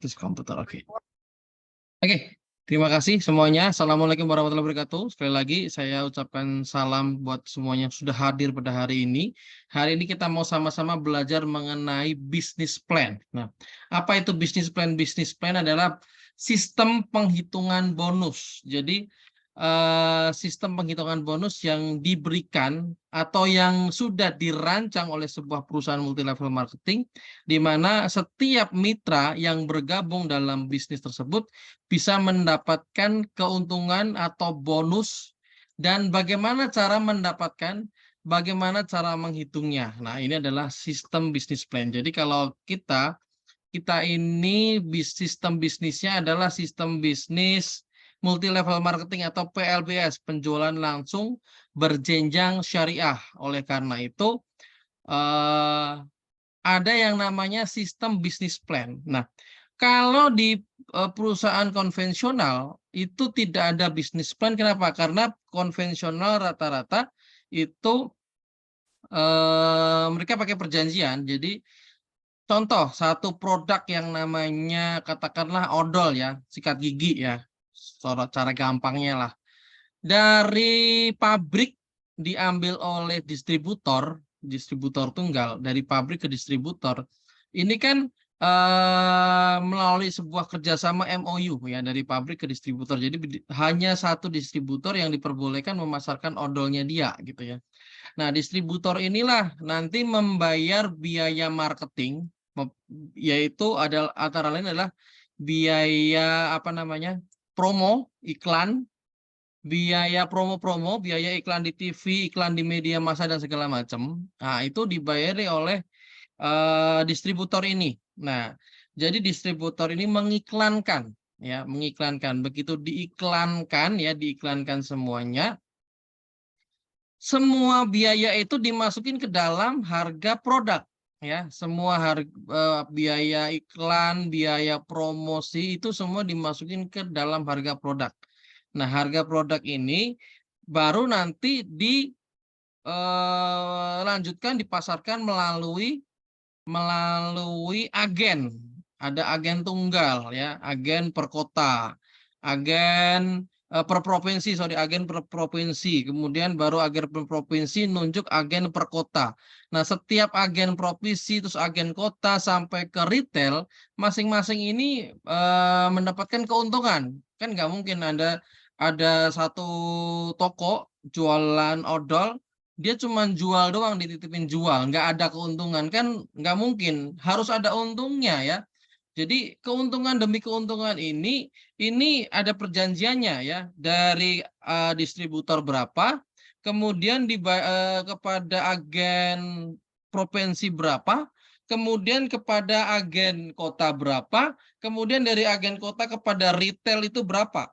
Terus komputer, oke. Oke, terima kasih semuanya. Assalamualaikum warahmatullahi wabarakatuh. Sekali lagi saya ucapkan salam buat semuanya yang sudah hadir pada hari ini. Hari ini kita mau sama-sama belajar mengenai bisnis plan. Nah, apa itu bisnis plan? Bisnis plan adalah sistem penghitungan bonus. Jadi, sistem penghitungan bonus yang diberikan atau yang sudah dirancang oleh sebuah perusahaan multilevel marketing, di mana setiap mitra yang bergabung dalam bisnis tersebut bisa mendapatkan keuntungan atau bonus, dan bagaimana cara mendapatkan, bagaimana cara menghitungnya. Nah, ini adalah sistem bisnis plan. Jadi kalau kita ini sistem bisnisnya adalah sistem bisnis multi level marketing atau PLBS, penjualan langsung berjenjang syariah. Oleh karena itu ada yang namanya sistem bisnis plan. Nah, kalau di perusahaan konvensional itu tidak ada bisnis plan. Kenapa? Karena konvensional rata-rata itu mereka pakai perjanjian. Jadi contoh satu produk yang namanya katakanlah odol ya, sikat gigi ya, cara gampangnya lah. Dari pabrik diambil oleh distributor tunggal, dari pabrik ke distributor. Ini kan melalui sebuah kerjasama MOU ya, dari pabrik ke distributor. Jadi hanya satu distributor yang diperbolehkan memasarkan odolnya dia gitu ya. Nah, distributor inilah nanti membayar biaya marketing, yaitu ada antara lain adalah biaya apa namanya, promo, iklan, biaya promo-promo, biaya iklan di TV, iklan di media massa dan segala macam. Nah, itu dibayari oleh distributor ini. Nah, jadi distributor ini mengiklankan ya, mengiklankan. Begitu diiklankan ya, diiklankan semuanya, semua biaya itu dimasukin ke dalam harga produk ya. Semua biaya iklan, biaya promosi itu semua dimasukin ke dalam harga produk. Nah, harga produk ini baru nanti dilanjutkan dipasarkan melalui agen. Ada agen tunggal ya, agen per kota, agen per provinsi, agen per provinsi. Kemudian baru agen per provinsi nunjuk agen per kota. Nah, setiap agen provinsi terus agen kota sampai ke retail, masing-masing ini mendapatkan keuntungan. Kan nggak mungkin ada satu toko jualan odol, dia cuma jual doang, dititipin jual, nggak ada keuntungan, kan nggak mungkin, harus ada untungnya ya. Jadi keuntungan demi keuntungan ini ada perjanjiannya ya, dari distributor berapa, kemudian kepada agen provinsi berapa, kemudian kepada agen kota berapa, kemudian dari agen kota kepada retail itu berapa.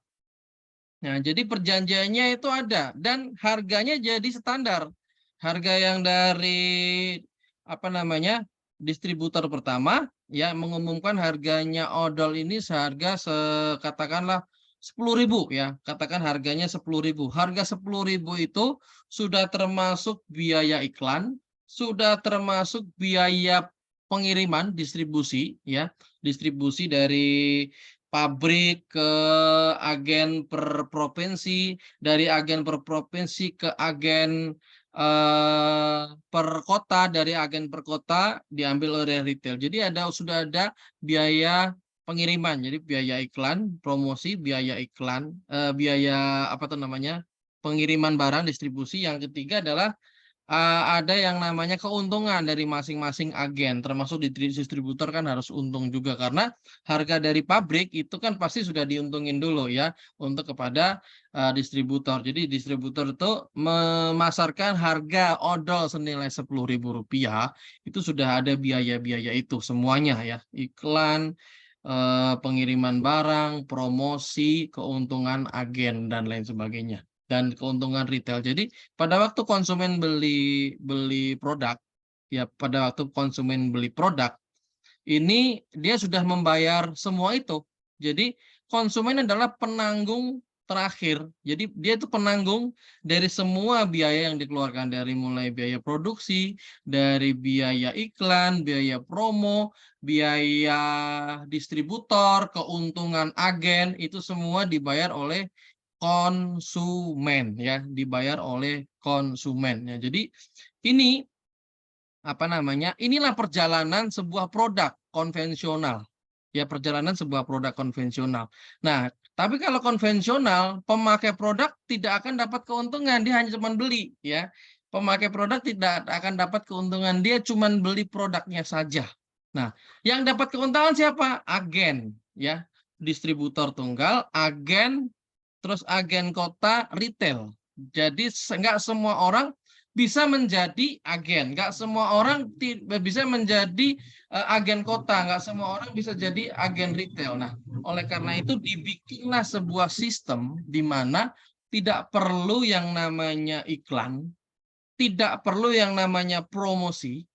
Nah, jadi perjanjiannya itu ada dan harganya jadi standar. Harga yang dari apa namanya, distributor pertama ya mengumumkan harganya odol ini seharga katakanlah 10.000 ya. Katakan harganya 10.000. Harga 10.000 itu sudah termasuk biaya iklan, sudah termasuk biaya pengiriman distribusi ya. Distribusi dari pabrik ke agen per provinsi, dari agen per provinsi ke agen per kota, dari agen per kota diambil oleh retail. Jadi sudah ada biaya pengiriman, jadi biaya iklan, promosi, biaya iklan, biaya apa tuh namanya, pengiriman barang, distribusi. Yang ketiga adalah ada yang namanya keuntungan dari masing-masing agen, termasuk di distributor kan harus untung juga karena harga dari pabrik itu kan pasti sudah diuntungin dulu ya untuk kepada distributor. Jadi distributor itu memasarkan harga odol senilai Rp10.000, itu sudah ada biaya-biaya itu semuanya ya, iklan, pengiriman barang, promosi, keuntungan agen dan lain sebagainya, dan keuntungan retail. Jadi pada waktu konsumen beli produk ya, pada waktu konsumen beli produk ini dia sudah membayar semua itu. Jadi konsumen adalah penanggung terakhir. Jadi dia itu penanggung dari semua biaya yang dikeluarkan, dari mulai biaya produksi, dari biaya iklan, biaya promo, biaya distributor, keuntungan agen, itu semua dibayar oleh konsumen ya, dibayar oleh konsumen ya. Jadi ini apa namanya? Inilah perjalanan sebuah produk konvensional. Ya, perjalanan sebuah produk konvensional. Nah, tapi kalau konvensional, pemakai produk tidak akan dapat keuntungan, dia hanya cuma beli, ya. Pemakai produk tidak akan dapat keuntungan, dia cuma beli produknya saja. Nah, yang dapat keuntungan siapa? Agen, ya. Distributor tunggal, agen, terus agen kota, retail. Jadi nggak semua orang bisa menjadi agen. Nggak semua orang bisa menjadi agen kota. Nggak semua orang bisa jadi agen retail. Nah, oleh karena itu dibikinlah sebuah sistem di mana tidak perlu yang namanya iklan, tidak perlu yang namanya promosi,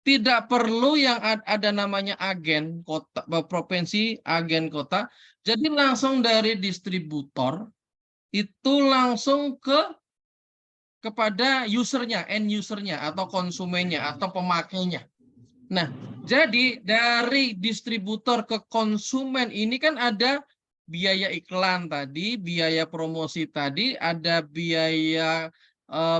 tidak perlu yang ada namanya agen kota, provinsi, agen kota. Jadi langsung dari distributor itu langsung kepada usernya, end usernya, atau konsumennya, atau pemakainya. Nah, jadi dari distributor ke konsumen ini kan ada biaya iklan tadi, biaya promosi tadi, ada biaya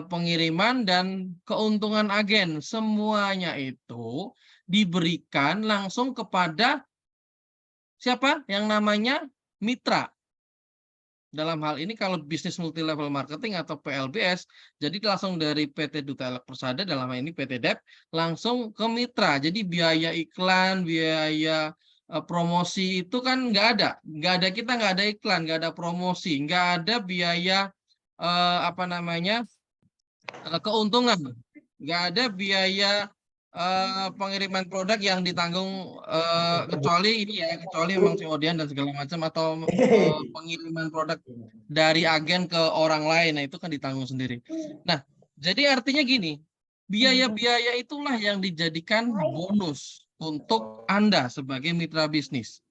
pengiriman dan keuntungan agen. Semuanya itu diberikan langsung kepada siapa? Yang namanya mitra. Dalam hal ini kalau bisnis multi level marketing atau PLBS, jadi langsung dari PT Duta Elek Persada, dalam hal ini PT DEP, langsung ke mitra. Jadi biaya iklan, biaya promosi itu kan nggak ada, kita nggak ada iklan, nggak ada promosi, nggak ada biaya apa namanya keuntungan, nggak ada biaya pengiriman produk yang ditanggung kecuali ini ya, kecuali memang COD-an dan segala macam, atau pengiriman produk dari agen ke orang lain, nah itu kan ditanggung sendiri. Nah, jadi artinya gini, biaya-biaya itulah yang dijadikan bonus untuk Anda sebagai mitra bisnis.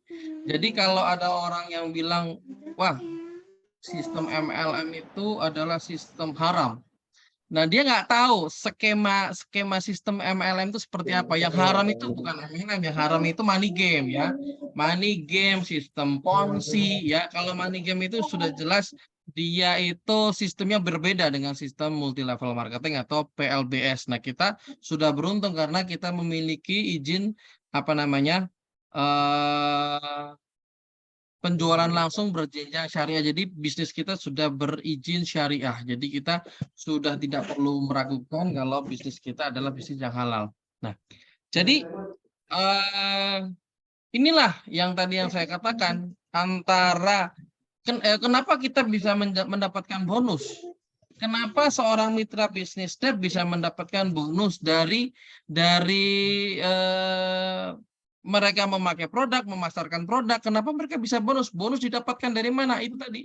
Jadi kalau ada orang yang bilang, wah, sistem MLM itu adalah sistem haram. Nah, dia nggak tahu skema sistem MLM itu seperti apa. Yang haram itu bukan MLM, yang haram itu money game ya. Money game, sistem ponzi ya. Kalau money game itu sudah jelas dia itu sistemnya berbeda dengan sistem multi level marketing atau PLBS. Nah, kita sudah beruntung karena kita memiliki izin apa namanya? Penjualan langsung berjenjang syariah. Jadi bisnis kita sudah berizin syariah. Jadi kita sudah tidak perlu meragukan kalau bisnis kita adalah bisnis yang halal. Nah, jadi inilah yang tadi yang saya katakan, antara kenapa kita bisa mendapatkan bonus. Kenapa seorang mitra bisnis DEP bisa mendapatkan bonus dari mereka memakai produk, memasarkan produk? Kenapa mereka bisa bonus? Bonus didapatkan dari mana? Itu tadi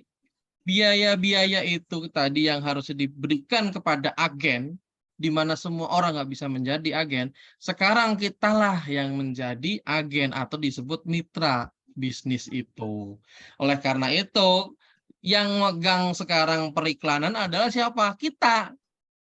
biaya-biaya itu tadi yang harus diberikan kepada agen, di mana semua orang nggak bisa menjadi agen. Sekarang kitalah yang menjadi agen atau disebut mitra bisnis itu. Oleh karena itu, yang megang sekarang periklanan adalah siapa? Kita.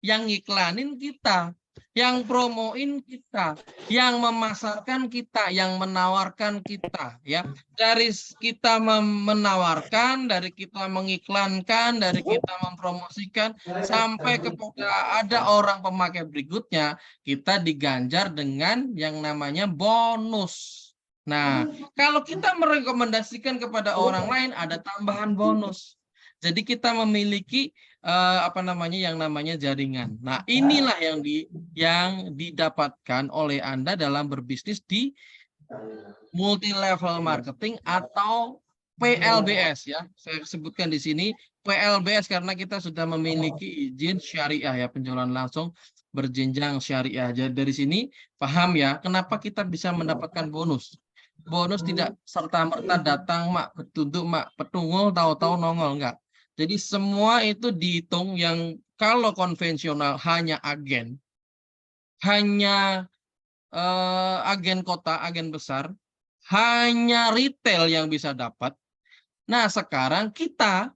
Yang ngiklanin kita, yang promoin kita, yang memasarkan kita, yang menawarkan kita, ya. Dari kita menawarkan, dari kita mengiklankan, dari kita mempromosikan, sampai kepada ada orang pemakai berikutnya, kita diganjar dengan yang namanya bonus. Nah, kalau kita merekomendasikan kepada orang lain, ada tambahan bonus. Jadi kita memiliki apa namanya yang namanya jaringan. Nah, inilah yang didapatkan oleh Anda dalam berbisnis di multi level marketing atau PLBS ya. Saya sebutkan di sini PLBS karena kita sudah memiliki izin syariah ya, penjualan langsung berjenjang syariah. Jadi dari sini paham ya kenapa kita bisa mendapatkan bonus. Bonus tidak serta-merta datang mak petunduk mak petungul tahu-tahu nongol, enggak. Jadi semua itu dihitung, yang kalau konvensional hanya agen, hanya agen kota, agen besar, hanya retail yang bisa dapat. Nah, sekarang kita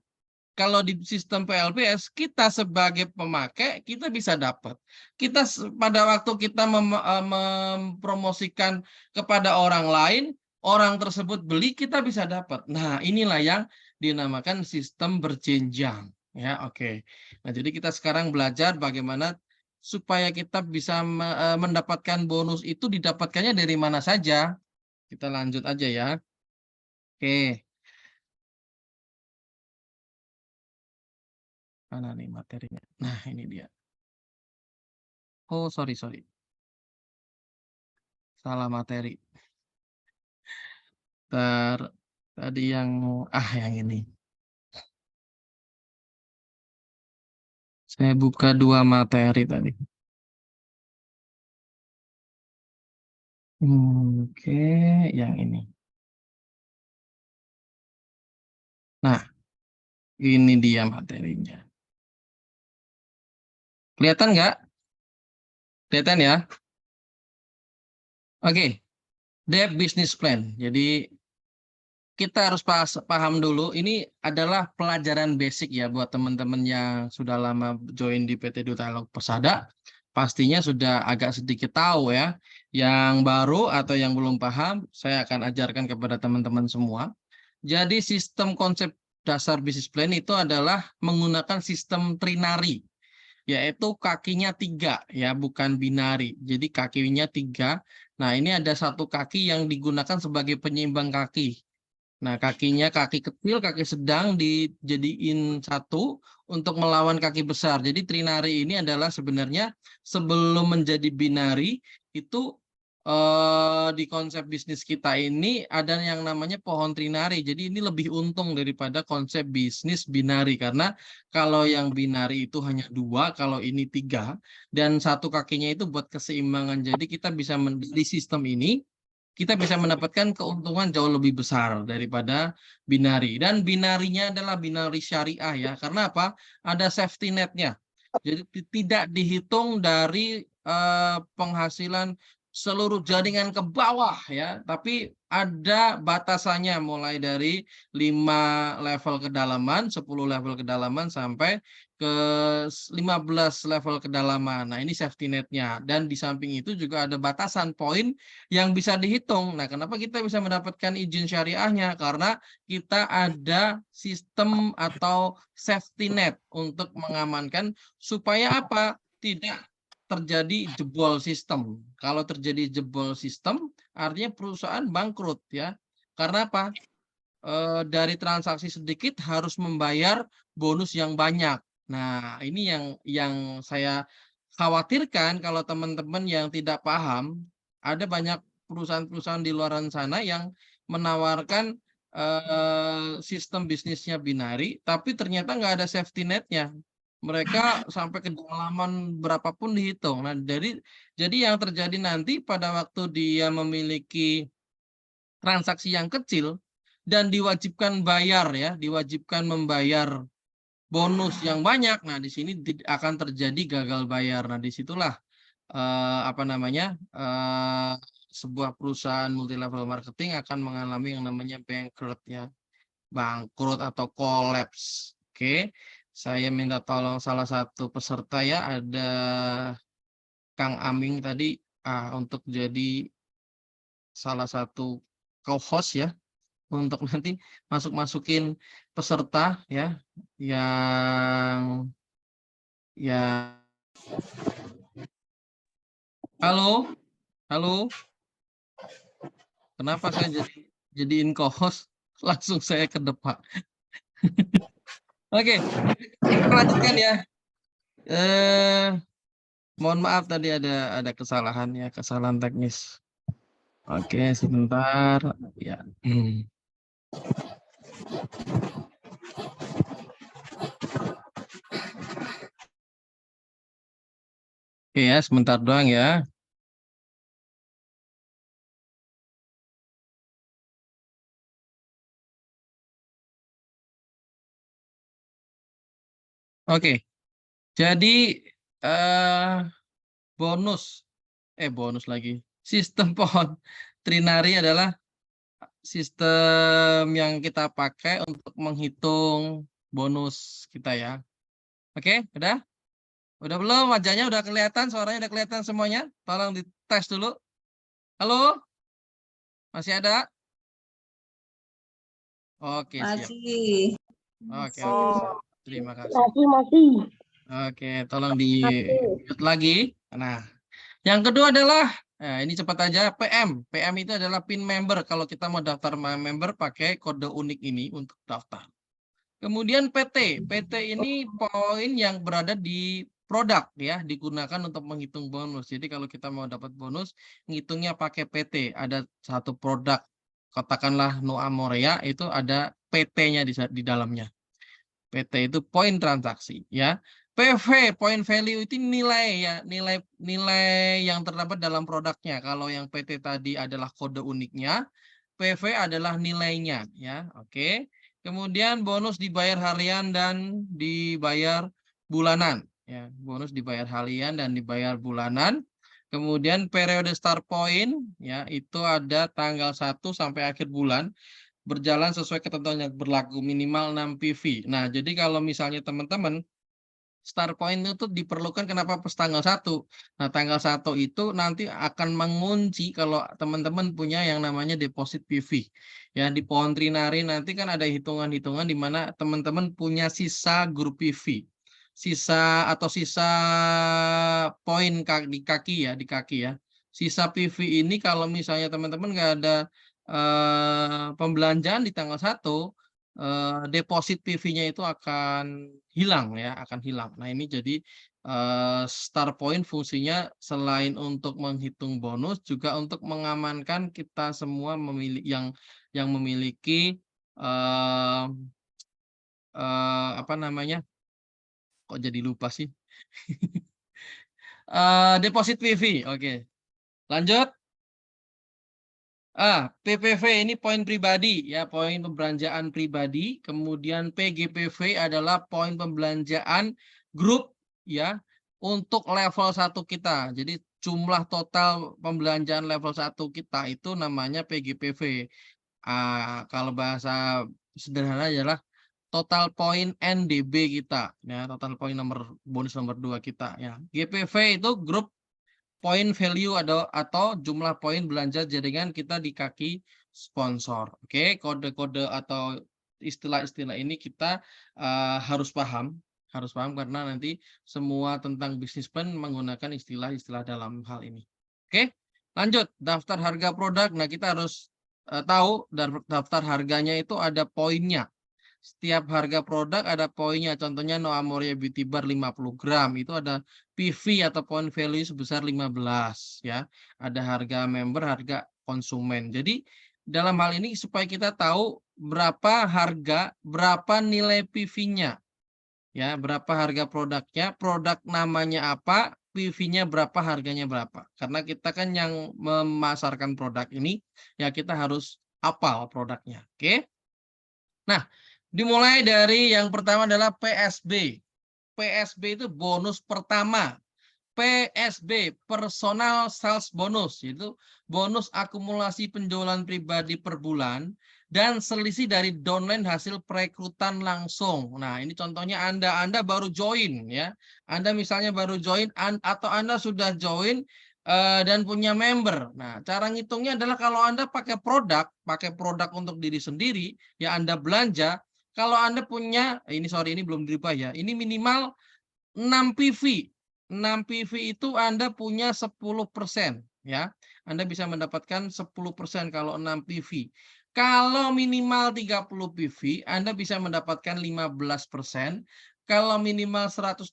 kalau di sistem PLPS kita sebagai pemakai kita bisa dapat. Kita pada waktu kita mempromosikan kepada orang lain, orang tersebut beli, kita bisa dapat. Nah, inilah yang dinamakan sistem berjenjang. Ya, oke. Nah, jadi kita sekarang belajar bagaimana supaya kita bisa mendapatkan bonus itu didapatkannya dari mana saja. Kita lanjut aja ya. Oke, mana nih materinya? Nah, ini dia. Oh, sorry, sorry. Salah materi. Tadi yang yang ini. Saya buka 2 materi tadi. Oke, yang ini. Nah, ini dia materinya. Kelihatan nggak? Kelihatan ya? Oke, debt business plan. Jadi kita harus paham dulu, ini adalah pelajaran basic ya buat teman-teman yang sudah lama join di PT Duta Dialog Persada. Pastinya sudah agak sedikit tahu ya. Yang baru atau yang belum paham, saya akan ajarkan kepada teman-teman semua. Jadi sistem konsep dasar bisnis plan itu adalah menggunakan sistem trinary, yaitu kakinya 3 ya, bukan binari. Jadi kakinya 3. Nah, ini ada satu kaki yang digunakan sebagai penyeimbang kaki. Nah, kakinya kaki kecil, kaki sedang dijadiin satu untuk melawan kaki besar. Jadi trinari ini adalah sebenarnya sebelum menjadi binari itu di konsep bisnis kita ini ada yang namanya pohon trinari. Jadi ini lebih untung daripada konsep bisnis binari karena kalau yang binari itu hanya 2, kalau ini 3 dan satu kakinya itu buat keseimbangan. Jadi kita bisa di sistem ini kita bisa mendapatkan keuntungan jauh lebih besar daripada binari. Dan binarinya adalah binari syariah ya. Karena apa? Ada safety net-nya. Jadi tidak dihitung dari penghasilan seluruh jaringan ke bawah ya, tapi ada batasannya mulai dari 5 level kedalaman, 10 level kedalaman sampai ke 15 level kedalaman. Nah, ini safety net-nya. Dan di samping itu juga ada batasan poin yang bisa dihitung. Nah, kenapa kita bisa mendapatkan izin syariahnya? Karena kita ada sistem atau safety net untuk mengamankan supaya apa? Tidak terjadi jebol sistem. Kalau terjadi jebol sistem, artinya perusahaan bangkrut ya. Karena apa? Dari transaksi sedikit harus membayar bonus yang banyak. Nah, ini yang saya khawatirkan kalau teman-teman yang tidak paham, ada banyak perusahaan-perusahaan di luar sana yang menawarkan sistem bisnisnya binari, tapi ternyata nggak ada safety net-nya. Mereka sampai kedalaman berapapun dihitung. Nah, jadi yang terjadi nanti pada waktu dia memiliki transaksi yang kecil dan diwajibkan bayar ya, diwajibkan membayar bonus yang banyak. Nah, di sini akan terjadi gagal bayar. Nah, disitulah apa namanya sebuah perusahaan multi level marketing akan mengalami yang namanya bankrupt ya, bangkrut atau collapse. Oke, saya minta tolong salah satu peserta ya, ada Kang Aming tadi untuk jadi salah satu co-host ya, untuk nanti masukin peserta ya yang ya halo halo, kenapa saya jadiin co-host langsung saya ke depan. Oke, kita lanjutkan ya. Mohon maaf tadi ada kesalahan ya, kesalahan teknis. Oke, sebentar ya. Oke ya, sebentar doang ya. Oke, jadi bonus bonus lagi. Sistem pohon trinari adalah sistem yang kita pakai untuk menghitung bonus kita ya. Oke, udah? Udah belum? Wajahnya udah kelihatan, suaranya udah kelihatan semuanya? Tolong dites dulu. Halo? Masih ada? Oke, siap. Masih. Oke, Masih. oke, siap. Terima kasih. Masih. Oke, tolong di-mute lagi. Nah, yang kedua adalah, nah ini cepat aja, PM. PM itu adalah PIN member. Kalau kita mau daftar member pakai kode unik ini untuk daftar. Kemudian PT. PT ini poin yang berada di produk ya, digunakan untuk menghitung bonus. Jadi kalau kita mau dapat bonus, ngitungnya pakai PT. Ada satu produk, katakanlah Noa Morea, itu ada PT-nya di dalamnya. PT itu poin transaksi ya. PV, point value itu nilai ya, nilai yang terdapat dalam produknya. Kalau yang PT tadi adalah kode uniknya, PV adalah nilainya ya. Oke. Kemudian bonus dibayar harian dan dibayar bulanan ya. Bonus dibayar harian dan dibayar bulanan. Kemudian periode start point ya, itu ada tanggal 1 sampai akhir bulan, berjalan sesuai ketentuan yang berlaku, minimal 6 PV. Nah, jadi kalau misalnya teman-teman start point itu diperlukan kenapa pas tanggal 1. Nah, tanggal 1 itu nanti akan mengunci kalau teman-teman punya yang namanya deposit PV. Ya, di pohon trinari nanti kan ada hitungan-hitungan di mana teman-teman punya sisa grup PV. Sisa poin di kaki ya. Sisa PV ini kalau misalnya teman-teman nggak ada pembelanjaan di tanggal 1, deposit PV-nya itu akan hilang ya, akan hilang. Nah, ini jadi start point fungsinya selain untuk menghitung bonus juga untuk mengamankan kita semua yang memiliki apa namanya? Kok jadi lupa sih? Deposit PV. Oke. Lanjut. PPV ini poin pribadi ya, poin pembelanjaan pribadi. Kemudian PGPV adalah poin pembelanjaan grup ya untuk level 1 kita. Jadi jumlah total pembelanjaan level 1 kita itu namanya PGPV. Kalau bahasa sederhana adalah total poin NDB kita ya, total poin bonus nomor 2 kita ya. GPV itu grup poin value atau jumlah poin belanja jaringan kita di kaki sponsor. Oke, kode-kode atau istilah-istilah ini kita harus paham karena nanti semua tentang bisnis plan menggunakan istilah-istilah dalam hal ini. Oke, lanjut daftar harga produk. Nah, kita harus tahu daftar harganya itu ada poinnya. Setiap harga produk ada poinnya. Contohnya No Amoria Beauty Bar 50 gram itu ada PV atau point value sebesar 15 ya. Ada harga member, harga konsumen. Jadi dalam hal ini supaya kita tahu berapa harga, berapa nilai PV-nya. Ya, berapa harga produknya, produk namanya apa, PV-nya berapa, harganya berapa. Karena kita kan yang memasarkan produk ini, ya kita harus hafal produknya. Oke? Nah, dimulai dari yang pertama adalah PSB. PSB itu bonus pertama. PSB, personal sales bonus, yaitu bonus akumulasi penjualan pribadi per bulan dan selisih dari downline hasil perekrutan langsung. Nah, ini contohnya Anda baru join ya. Anda misalnya baru join atau Anda sudah join dan punya member. Nah, cara ngitungnya adalah kalau Anda pakai produk untuk diri sendiri, ya Anda belanja. Kalau Anda punya, ini belum dirubah ya. Ini minimal 6 PV. 6 PV itu Anda punya 10% ya. Anda bisa mendapatkan 10% kalau 6 PV. Kalau minimal 30 PV, Anda bisa mendapatkan 15%. Kalau minimal 180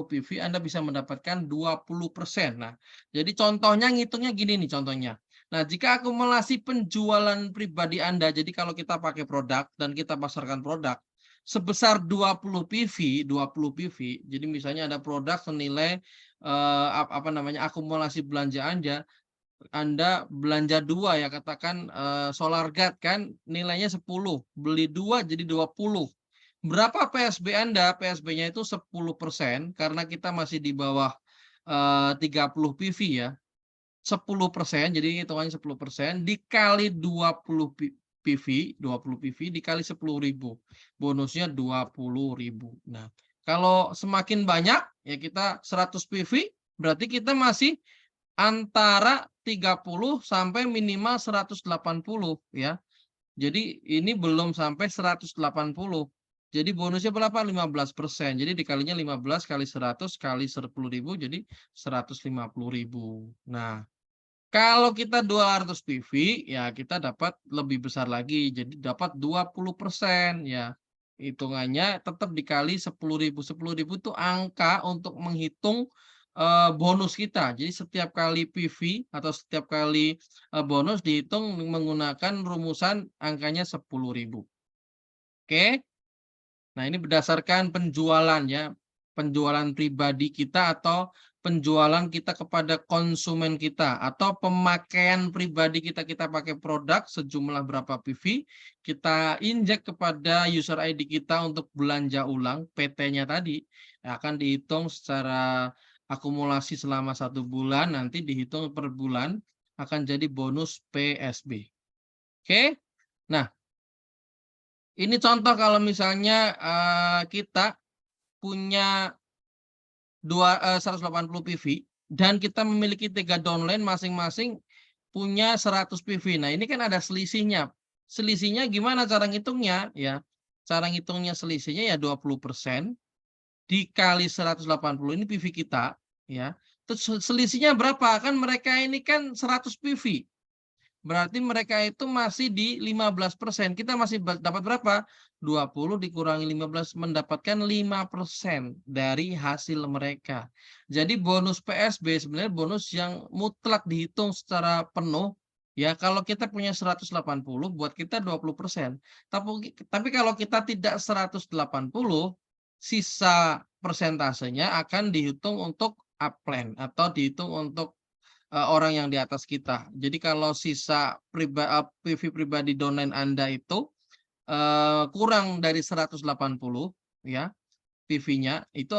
PV, Anda bisa mendapatkan 20%. Nah, jadi contohnya ngitungnya gini nih contohnya. Nah, jika akumulasi penjualan pribadi Anda, jadi kalau kita pakai produk dan kita pasarkan produk, sebesar 20 PV, jadi misalnya ada produk senilai akumulasi belanja Anda belanja 2 ya, katakan Solar Guard kan nilainya 10, beli 2 jadi 20. Berapa PSB Anda? PSB-nya itu 10% karena kita masih di bawah 30 PV ya. 10%, jadi hitungannya 10% dikali 20 PV, 20 PV dikali 10.000. Bonusnya 20.000. Nah, kalau semakin banyak ya kita 100 PV berarti kita masih antara 30 sampai minimal 180 ya. Jadi ini belum sampai 180. Jadi bonusnya berapa? 15%. Jadi dikalinya 15 kali 100 kali 10.000 jadi 150.000. Nah, kalau kita 200 PV ya kita dapat lebih besar lagi. Jadi dapat 20% ya. Hitungannya tetap dikali 10.000. 10.000 itu angka untuk menghitung bonus kita. Jadi setiap kali PV atau setiap kali bonus dihitung menggunakan rumusan angkanya 10.000. Oke. Nah, ini berdasarkan penjualan ya, penjualan pribadi kita atau penjualan kita kepada konsumen kita atau pemakaian pribadi kita, kita pakai produk sejumlah berapa PV, kita injek kepada user ID kita untuk belanja ulang PT-nya tadi, akan dihitung secara akumulasi selama 1 bulan, nanti dihitung per bulan akan jadi bonus PSB. Oke. Nah, ini contoh kalau misalnya kita punya 180 PV dan kita memiliki 3 downline masing-masing punya 100 PV. Nah, ini kan ada selisihnya. Selisihnya gimana cara ngitungnya? Ya, cara ngitungnya selisihnya ya 20% dikali 180 ini PV kita ya. Terus selisihnya berapa? Kan mereka ini kan 100 PV. Berarti mereka itu masih di 15%. Kita masih dapat berapa? 20 dikurangi 15 mendapatkan 5% dari hasil mereka. Jadi bonus PSB sebenarnya bonus yang mutlak dihitung secara penuh. Ya, kalau kita punya 180 buat kita 20%. Tapi kalau kita tidak 180, sisa persentasenya akan dihitung untuk upline atau dihitung untuk orang yang di atas kita. Jadi kalau sisa PV pribadi downline Anda itu kurang dari 180 ya PV-nya itu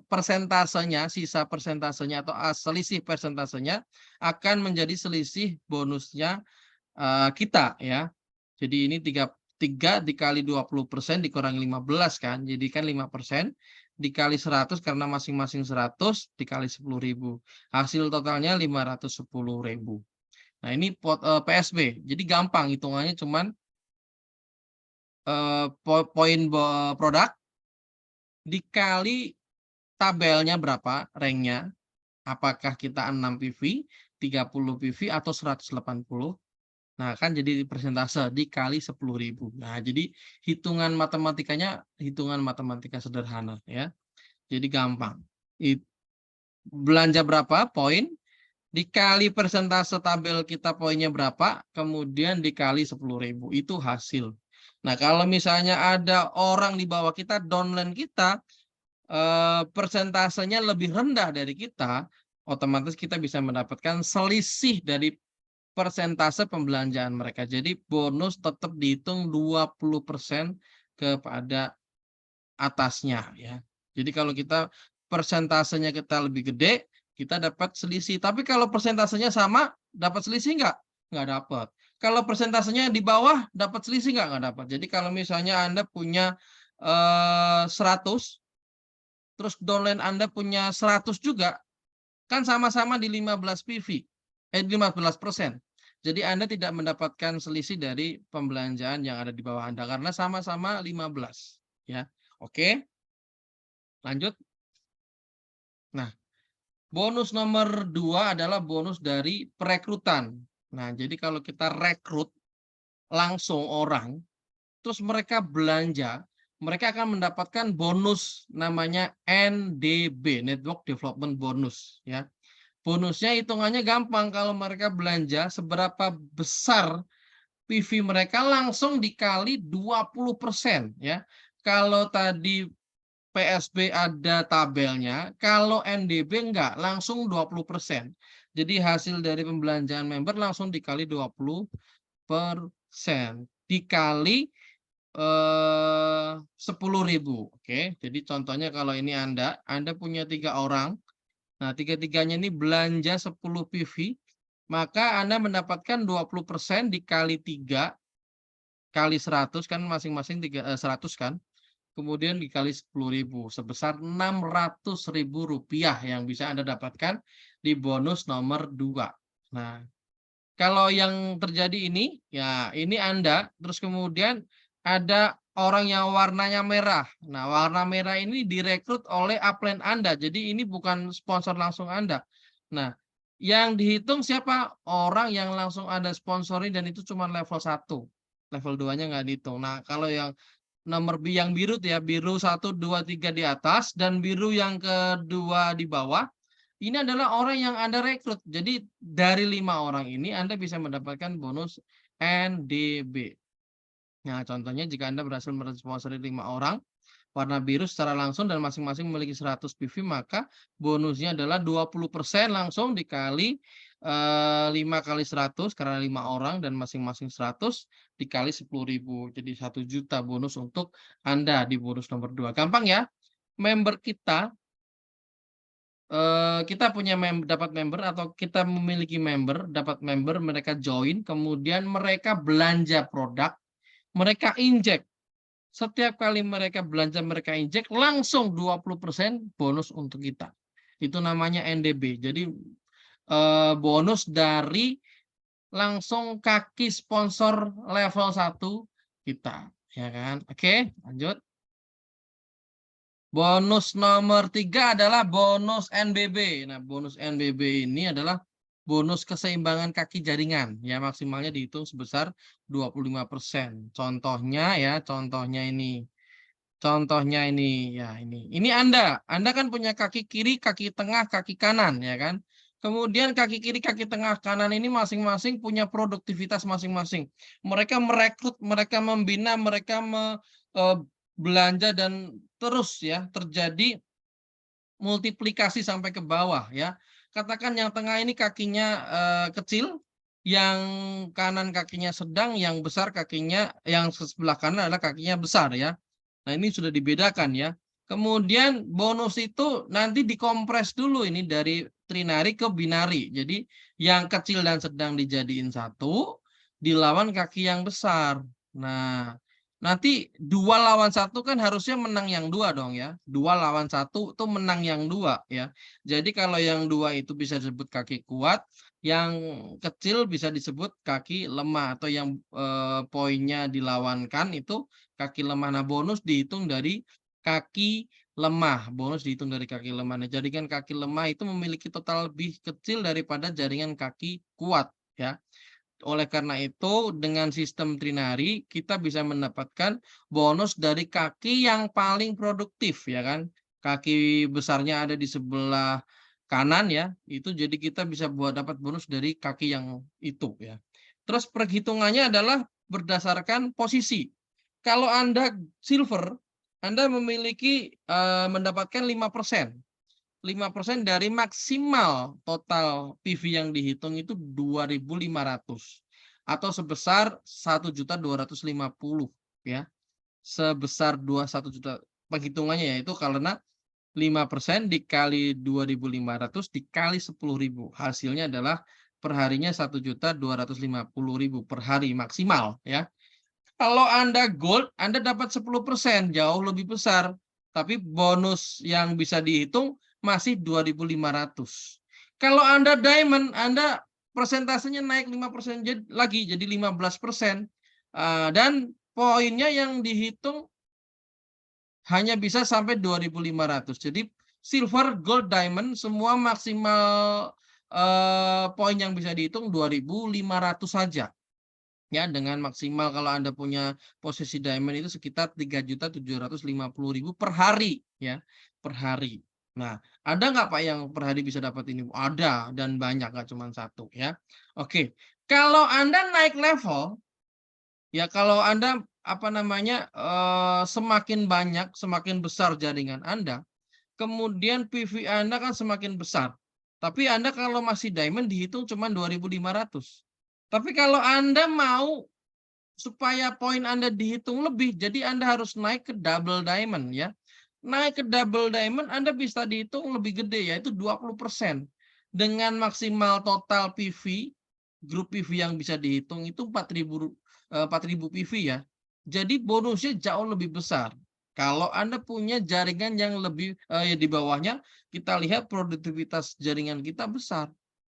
persentasenya, sisa persentasenya atau selisih persentasenya akan menjadi selisih bonusnya kita ya. Jadi ini 3 dikali 20% dikurangi 15 kan. Jadi kan 5% dikali 100 karena masing-masing 100 dikali 10.000. Hasil totalnya 510.000. Nah, ini PSB. Jadi gampang hitungannya cuman poin produk dikali tabelnya berapa, ranknya. Apakah kita 6 PV, 30 PV atau 180. Nah, kan jadi persentase dikali 10.000. Nah, jadi hitungan matematika sederhana ya. Jadi gampang. Belanja berapa poin dikali persentase tabel kita poinnya berapa, kemudian dikali 10.000 itu hasil. Nah, kalau misalnya ada orang di bawah kita, downline kita persentasenya lebih rendah dari kita, otomatis kita bisa mendapatkan selisih dari persentase pembelanjaan mereka. Jadi bonus tetap dihitung 20% kepada atasnya ya. Jadi kalau kita persentasenya kita lebih gede, kita dapat selisih. Tapi kalau persentasenya sama, dapat selisih nggak? Nggak dapat. Kalau persentasenya di bawah, dapat selisih nggak? Nggak dapat. Jadi kalau misalnya Anda punya 100, terus downline Anda punya 100 juga, kan sama-sama di 15 PV, 15%. Jadi Anda tidak mendapatkan selisih dari pembelanjaan yang ada di bawah Anda karena sama-sama 15 ya. Oke. Lanjut. Nah, bonus nomor 2 adalah bonus dari perekrutan. Nah, jadi kalau kita rekrut langsung orang, terus mereka belanja, mereka akan mendapatkan bonus namanya NDB, Network Development Bonus ya. Bonusnya hitungannya gampang, kalau mereka belanja seberapa besar PV mereka langsung dikali 20% ya. Kalau tadi PSB ada tabelnya, kalau NDB enggak, langsung 20%. Jadi hasil dari pembelanjaan member langsung dikali 20%. Dikali 10.000. Oke, jadi contohnya kalau ini Anda punya 3 orang. Nah, tiga-tiganya ini belanja 10 PV, maka Anda mendapatkan 20% dikali 3 kali 100 kan masing-masing 100 kan. Kemudian dikali 10.000 sebesar Rp600.000 yang bisa Anda dapatkan di bonus nomor 2. Nah, kalau yang terjadi ini, ya ini Anda, terus kemudian ada orang yang warnanya merah. Nah, warna merah ini direkrut oleh upline Anda. Jadi ini bukan sponsor langsung Anda. Nah, yang dihitung siapa? Orang yang langsung Anda sponsori dan itu cuma level 1. Level 2-nya nggak dihitung. Nah, kalau yang nomor yang biru tuh ya, biru 1, 2, 3 di atas dan biru yang kedua di bawah, ini adalah orang yang Anda rekrut. Jadi dari 5 orang ini Anda bisa mendapatkan bonus NDB. Nah, contohnya jika Anda berhasil mensponsori 5 orang, warna biru secara langsung dan masing-masing memiliki 100 PV, maka bonusnya adalah 20% langsung dikali 5 kali 100 karena 5 orang dan masing-masing 100 dikali 10.000. Jadi 1 juta bonus untuk Anda di bonus nomor 2. Gampang ya? Member kita punya dapat member atau kita memiliki member, dapat member, mereka join, kemudian mereka belanja produk, mereka injek. Setiap kali mereka belanja, mereka injek langsung 20% bonus untuk kita. Itu namanya NDB. Jadi bonus dari langsung kaki sponsor level 1 kita, ya kan? Oke, lanjut. Bonus nomor 3 adalah bonus NBB. Nah, bonus NBB ini adalah bonus keseimbangan kaki jaringan. Ya, maksimalnya dihitung sebesar 25%. Contohnya ya, contohnya ini. Contohnya ini, ya ini. Ini Anda kan punya kaki kiri, kaki tengah, kaki kanan, ya kan? Kemudian kaki kiri, kaki tengah, kanan ini masing-masing punya produktivitas masing-masing. Mereka merekrut, mereka membina, mereka belanja dan terus ya terjadi multiplikasi sampai ke bawah ya. Katakan yang tengah ini kakinya kecil, yang kanan kakinya sedang, yang besar kakinya, yang sebelah kanan adalah kakinya besar ya. Nah, ini sudah dibedakan ya. Kemudian bonus itu nanti dikompres dulu ini dari trinari ke binari. Jadi yang kecil dan sedang dijadiin satu, dilawan kaki yang besar. Nah, nanti 2 lawan 1 kan harusnya menang yang 2 dong ya. 2 lawan 1 tuh menang yang 2 ya. Jadi kalau yang 2 itu bisa disebut kaki kuat, yang kecil bisa disebut kaki lemah atau yang poinnya dilawankan itu kaki lemah. Nah, bonus dihitung dari kaki lemah. Bonus dihitung dari kaki lemah. Nah, jaringan kaki lemah itu memiliki total lebih kecil daripada jaringan kaki kuat ya. Oleh karena itu, dengan sistem trinari, kita bisa mendapatkan bonus dari kaki yang paling produktif, ya kan? Kaki besarnya ada di sebelah kanan ya, itu jadi kita bisa dapat bonus dari kaki yang itu ya. Terus perhitungannya adalah berdasarkan posisi. Kalau Anda silver, Anda memiliki mendapatkan 5%. 5% dari maksimal total PV yang dihitung itu 2.500 atau sebesar 1.250 ya. Sebesar 21 juta penghitungannya yaitu karena 5% dikali 2.500 dikali 10.000. Hasilnya adalah perharinya 1.250.000 per hari maksimal ya. Kalau Anda gold, Anda dapat 10%, jauh lebih besar. Tapi bonus yang bisa dihitung masih 2.500. Kalau Anda diamond, Anda persentasenya naik 5% lagi, jadi 15%. Dan poinnya yang dihitung hanya bisa sampai 2.500. Jadi silver, gold, diamond semua maksimal poin yang bisa dihitung 2.500 saja. Ya, dengan maksimal kalau Anda punya posisi diamond itu sekitar 3.750.000 per hari ya, per hari. Nah, ada nggak Pak yang per hari bisa dapat ini? Ada dan banyak, nggak cuma satu ya. Oke, kalau Anda naik level, ya kalau Anda apa namanya semakin banyak, semakin besar jaringan Anda, kemudian PV Anda kan semakin besar. Tapi Anda kalau masih diamond dihitung cuma 2.500. Tapi kalau Anda mau supaya poin Anda dihitung lebih, jadi Anda harus naik ke double diamond ya. Naik ke double diamond Anda bisa dihitung lebih gede yaitu 20%. Dengan maksimal total PV, grup PV yang bisa dihitung itu 4.000 4.000 PV ya. Jadi bonusnya jauh lebih besar. Kalau Anda punya jaringan yang lebih di bawahnya, kita lihat produktivitas jaringan kita besar.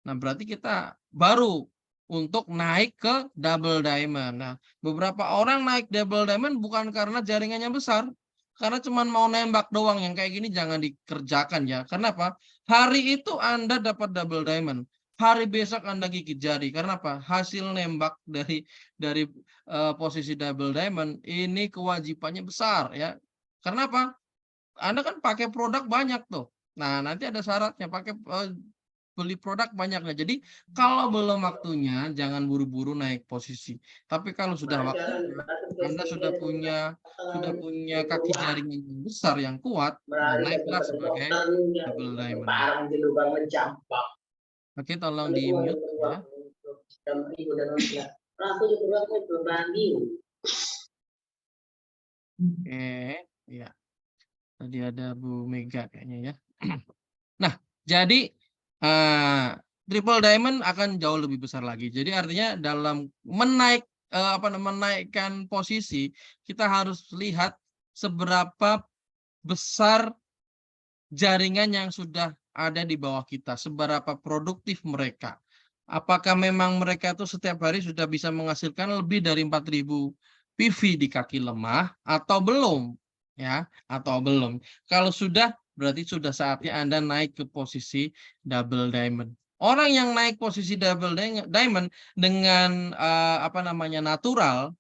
Nah, berarti kita baru untuk naik ke double diamond. Nah, beberapa orang naik double diamond bukan karena jaringannya besar, karena cuma mau nembak doang. Yang kayak gini jangan dikerjakan ya. Kenapa? Hari itu Anda dapat double diamond. Hari besok Anda gigit jari. Karena apa? Hasil nembak dari posisi double diamond ini kewajibannya besar ya. Karena apa? Anda kan pakai produk banyak tuh. Nah, nanti ada syaratnya pakai beli produk banyaknya. Jadi kalau belum waktunya jangan buru-buru naik posisi. Tapi kalau sudah waktunya, Anda sudah punya kaki jaring yang besar yang kuat, nah naiklah sebagai double diamond. Oke, tolong di mute ya. Oke, ya. Tadi ada Bu Mega kayaknya ya. Nah, jadi triple diamond akan jauh lebih besar lagi. Jadi artinya dalam menaikkan posisi, kita harus lihat seberapa besar jaringan yang sudah ada di bawah kita, seberapa produktif mereka. Apakah memang mereka itu setiap hari sudah bisa menghasilkan lebih dari 4.000 PV di kaki lemah atau belum? Ya, atau belum. Kalau sudah, berarti sudah saatnya Anda naik ke posisi double diamond. Orang yang naik posisi double diamond dengan natural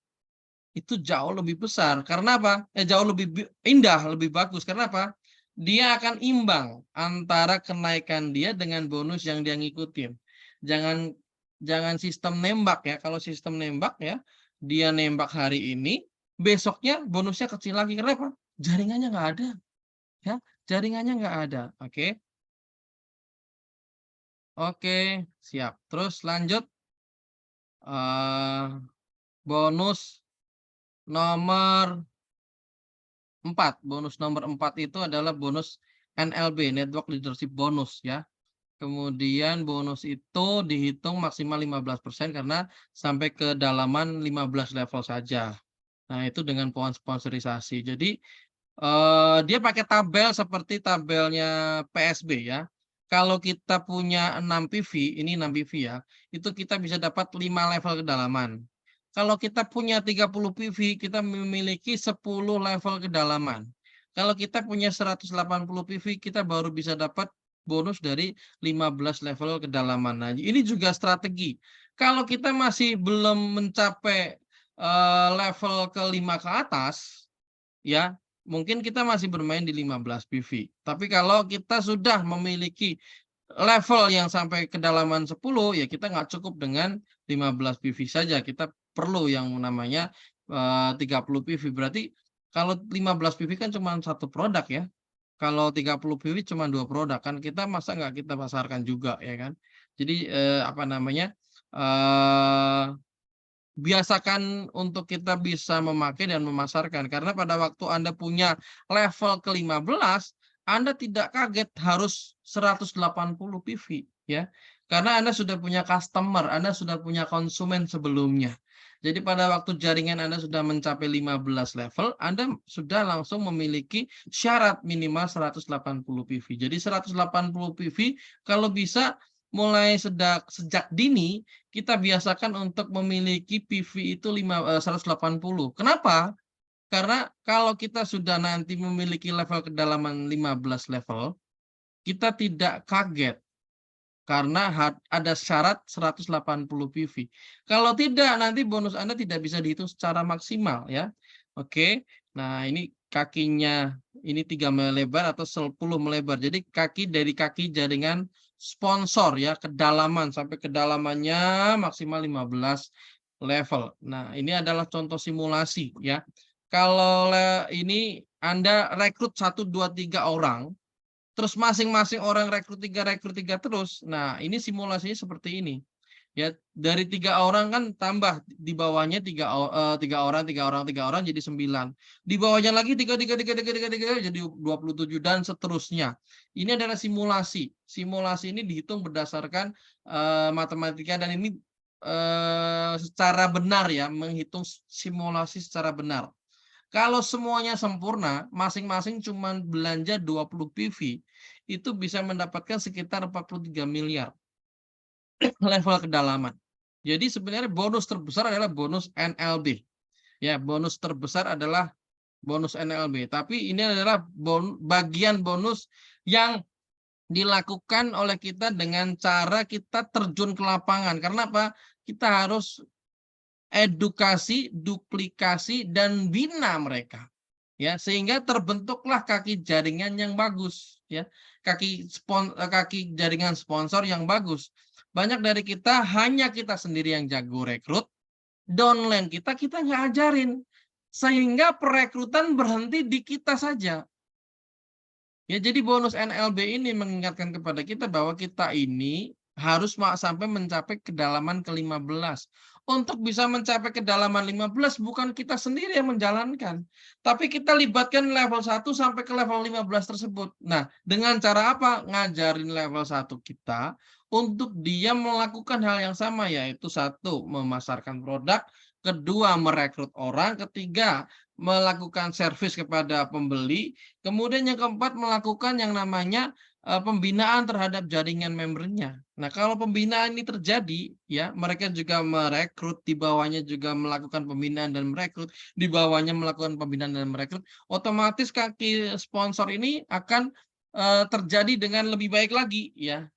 itu jauh lebih besar. Karena apa? Jauh lebih indah, lebih bagus. Karena apa? Dia akan imbang antara kenaikan dia dengan bonus yang dia ngikutin. Jangan jangan sistem nembak ya. Kalau sistem nembak ya, dia nembak hari ini, besoknya bonusnya kecil lagi. Kenapa? Jaringannya nggak ada. Ya, jaringannya nggak ada. Oke. Oke, siap. Terus lanjut. Bonus nomor 4. Bonus nomor 4 itu adalah bonus NLB, Network Leadership Bonus ya. Kemudian bonus itu dihitung maksimal 15% karena sampai ke dalaman 15 level saja. Nah, itu dengan pohon sponsorisasi. Jadi dia pakai tabel seperti tabelnya PSB ya. Kalau kita punya 6 PV, ini 6 PV ya, itu kita bisa dapat 5 level kedalaman. Kalau kita punya 30 PV, kita memiliki 10 level kedalaman. Kalau kita punya 180 PV, kita baru bisa dapat bonus dari 15 level kedalaman. Nah, ini juga strategi. Kalau kita masih belum mencapai level ke-5 ke atas, ya mungkin kita masih bermain di 15 PV. Tapi kalau kita sudah memiliki level yang sampai kedalaman 10, ya kita nggak cukup dengan 15 PV saja. Kita perlu yang namanya 30 PV. Berarti kalau 15 PV kan cuma satu produk ya. Kalau 30 PV cuma 2 produk kan kita masa nggak kita pasarkan juga ya kan. Jadi biasakan untuk kita bisa memakai dan memasarkan karena pada waktu Anda punya level ke-15 Anda tidak kaget harus 180 PV ya. Karena Anda sudah punya customer, Anda sudah punya konsumen sebelumnya. Jadi pada waktu jaringan Anda sudah mencapai 15 level, Anda sudah langsung memiliki syarat minimal 180 PV. Jadi 180 PV kalau bisa mulai sejak dini kita biasakan untuk memiliki PV itu 180. Kenapa? Karena kalau kita sudah nanti memiliki level kedalaman 15 level, kita tidak kaget karena ada syarat 180 PV. Kalau tidak, nanti bonus Anda tidak bisa dihitung secara maksimal ya. Oke. Nah, ini kakinya ini 3 melebar atau 10 melebar. Jadi dari kaki jaringan sponsor ya, kedalaman sampai kedalamannya maksimal 15 level. Nah, ini adalah contoh simulasi ya. Kalau ini Anda rekrut 1 2 3 orang, terus masing-masing orang rekrut tiga terus. Nah, ini simulasinya seperti ini. Ya, dari 3 orang kan tambah di bawahnya 3 orang jadi 9. Di bawahnya lagi 3 jadi 27 dan seterusnya. Ini adalah simulasi. Simulasi ini dihitung berdasarkan matematika dan ini secara benar ya, menghitung simulasi secara benar. Kalau semuanya sempurna, masing-masing cuma belanja 20 PV, itu bisa mendapatkan sekitar 43 miliar level kedalaman. Jadi sebenarnya bonus terbesar adalah bonus NLB. Ya, bonus terbesar adalah bonus NLB. Tapi ini adalah bagian bonus yang dilakukan oleh kita dengan cara kita terjun ke lapangan. Karena apa? Kita harus edukasi, duplikasi, dan bina mereka. Ya, sehingga terbentuklah kaki jaringan yang bagus, ya. Kaki jaringan sponsor yang bagus. Banyak dari kita hanya kita sendiri yang jago rekrut, downline kita nggak ajarin. Sehingga perekrutan berhenti di kita saja. Ya, jadi bonus NLB ini mengingatkan kepada kita bahwa kita ini harus sampai mencapai kedalaman ke-15. Untuk bisa mencapai kedalaman 15 bukan kita sendiri yang menjalankan, tapi kita libatkan level 1 sampai ke level 15 tersebut. Nah, dengan cara apa? Ngajarin level 1 kita untuk dia melakukan hal yang sama, yaitu 1, memasarkan produk, kedua, merekrut orang, ketiga, melakukan servis kepada pembeli, kemudian yang keempat melakukan yang namanya pembinaan terhadap jaringan membernya. Nah, kalau pembinaan ini terjadi, ya mereka juga merekrut, di bawahnya juga melakukan pembinaan dan merekrut, di bawahnya melakukan pembinaan dan merekrut, otomatis kaki sponsor ini akan terjadi dengan lebih baik lagi, ya.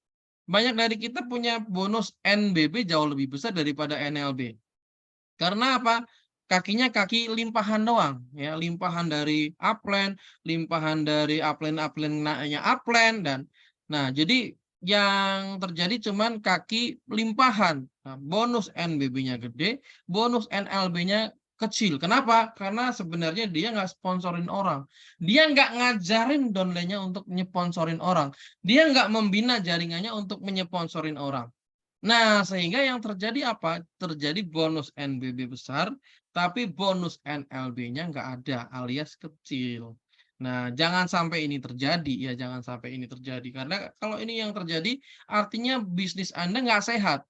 Banyak dari kita punya bonus NBB jauh lebih besar daripada NLB. Karena apa? Kakinya kaki limpahan doang, ya, limpahan dari upline, limpahan dari upline-upline-nya upline dan nah, jadi yang terjadi cuman kaki limpahan. Nah, bonus NBB-nya gede, bonus NLB-nya kecil. Kenapa? Karena sebenarnya dia nggak sponsorin orang. Dia nggak ngajarin downline-nya untuk nyponsorin orang. Dia nggak membina jaringannya untuk menyponsorin orang. Nah, sehingga yang terjadi apa? Terjadi bonus NBB besar, tapi bonus NLB-nya nggak ada, alias kecil. Nah, jangan sampai ini terjadi ya, jangan sampai ini terjadi. Karena kalau ini yang terjadi, artinya bisnis Anda nggak sehat.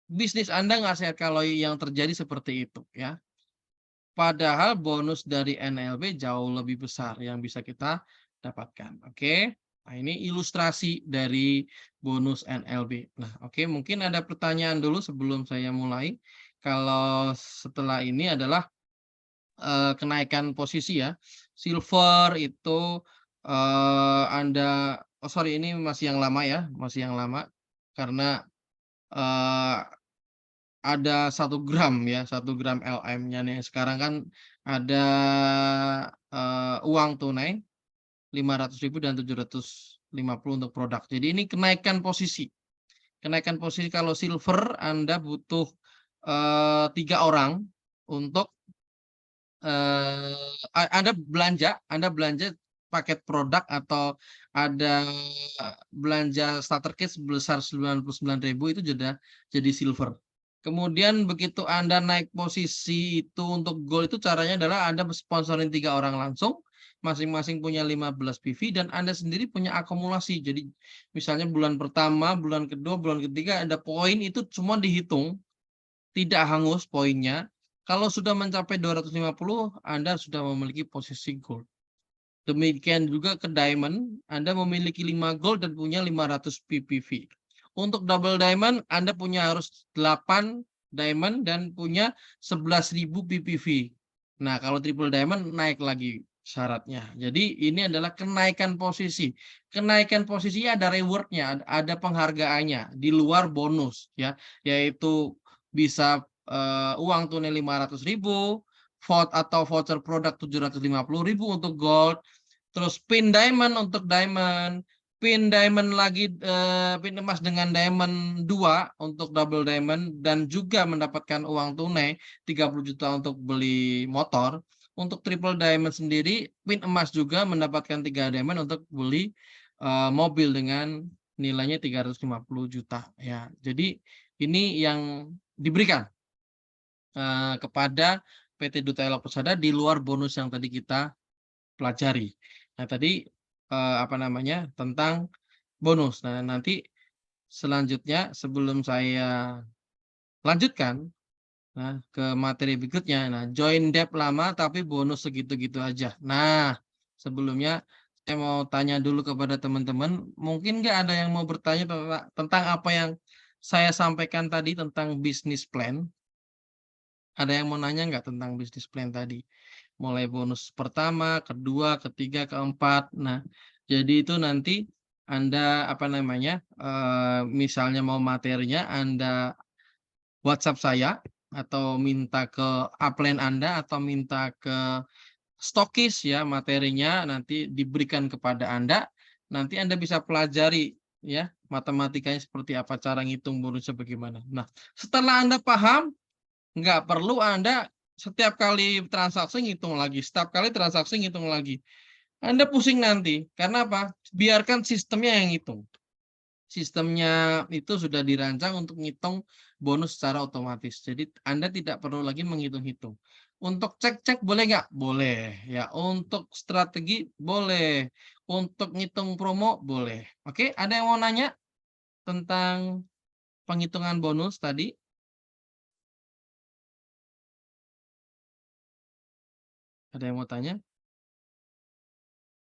Bisnis Anda nggak sehat kalau yang terjadi seperti itu ya. Padahal bonus dari NLB jauh lebih besar yang bisa kita dapatkan. Oke. Nah, ini ilustrasi dari bonus NLB. Nah, oke, mungkin ada pertanyaan dulu sebelum saya mulai. Kalau setelah ini adalah kenaikan posisi ya. Silver itu Anda oh sorry ini masih yang lama ya, masih yang lama karena eh, ada 1 gram ya, 1 gram LM-nya nih. Sekarang kan ada, uang tunai 500.000 dan 750 untuk produk. Jadi ini kenaikan posisi. Kenaikan posisi kalau silver Anda butuh, 3 orang untuk, Anda belanja paket produk atau ada belanja starter kit sebesar 99.000 itu jadi silver. Kemudian begitu Anda naik posisi itu untuk gold itu caranya adalah Anda sponsorin 3 orang langsung, masing-masing punya 15 PV dan Anda sendiri punya akumulasi. Jadi misalnya bulan pertama, bulan kedua, bulan ketiga ada poin itu semua dihitung, tidak hangus poinnya. Kalau sudah mencapai 250, Anda sudah memiliki posisi gold. Demikian juga ke diamond, Anda memiliki 5 gold dan punya 500 PPV. Untuk double diamond, Anda punya harus 8 diamond dan punya 11.000 PPV. Nah, kalau triple diamond naik lagi syaratnya. Jadi ini adalah kenaikan posisi. Kenaikan posisi ada rewardnya, ada penghargaannya di luar bonus ya, yaitu bisa uang tunai 500.000, vote atau voucher produk 750.000 untuk gold. Terus pin diamond untuk diamond, pin diamond lagi pin emas dengan diamond 2 untuk double diamond dan juga mendapatkan uang tunai 30 juta untuk beli motor. Untuk triple diamond sendiri pin emas juga mendapatkan 3 diamond untuk beli mobil dengan nilainya 350 juta ya. Jadi ini yang diberikan kepada PT Duta Elok Persada di luar bonus yang tadi kita pelajari. Nah, tadi apa namanya? Tentang bonus. Nah, nanti selanjutnya sebelum saya Lanjutkan. Nah, ke materi berikutnya. Nah, join debt lama tapi bonus segitu-gitu aja. Nah, sebelumnya saya mau tanya dulu kepada teman-teman, mungkin nggak ada yang mau bertanya tentang apa yang saya sampaikan tadi tentang bisnis plan? Ada yang mau nanya nggak tentang bisnis plan tadi? Mulai bonus pertama, kedua, ketiga, keempat. Nah, jadi itu nanti Anda apa namanya? Misalnya mau materinya Anda WhatsApp saya atau minta ke upline Anda atau minta ke stokis ya materinya nanti diberikan kepada Anda. Nanti Anda bisa pelajari ya matematikanya seperti apa, cara ngitung bonusnya bagaimana. Nah, setelah Anda paham, nggak perlu Anda setiap kali transaksi ngitung lagi, setiap kali transaksi ngitung lagi. Anda pusing nanti, karena apa? Biarkan sistemnya yang ngitung. Sistemnya itu sudah dirancang untuk ngitung bonus secara otomatis. Jadi Anda tidak perlu lagi menghitung-hitung. Untuk cek-cek boleh nggak? Boleh. Ya, untuk strategi boleh. Untuk ngitung promo boleh. Oke, ada yang mau nanya tentang penghitungan bonus tadi? Ada yang mau tanya?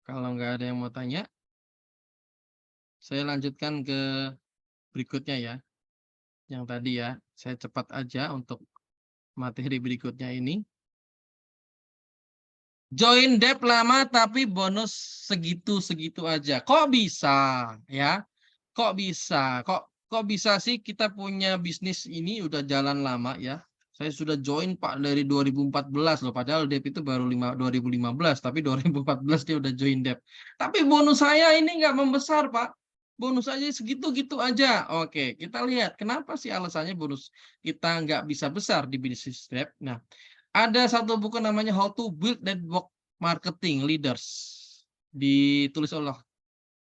Kalau nggak ada yang mau tanya, saya lanjutkan ke berikutnya ya. Yang tadi ya, saya cepat aja untuk materi berikutnya ini. Join debt lama tapi bonus segitu-segitu aja. Kok bisa ya? Kok bisa? Kok bisa sih kita punya bisnis ini udah jalan lama ya? Saya sudah join Pak dari 2014 loh, padahal debt itu baru 2015, tapi 2014 dia udah join debt. Tapi bonus saya ini nggak membesar Pak. Bonus aja segitu-gitu aja. Oke, kita lihat kenapa sih alasannya bonus kita nggak bisa besar di bisnis debt. Nah, ada satu buku namanya How to Build Network Marketing Leaders, ditulis oleh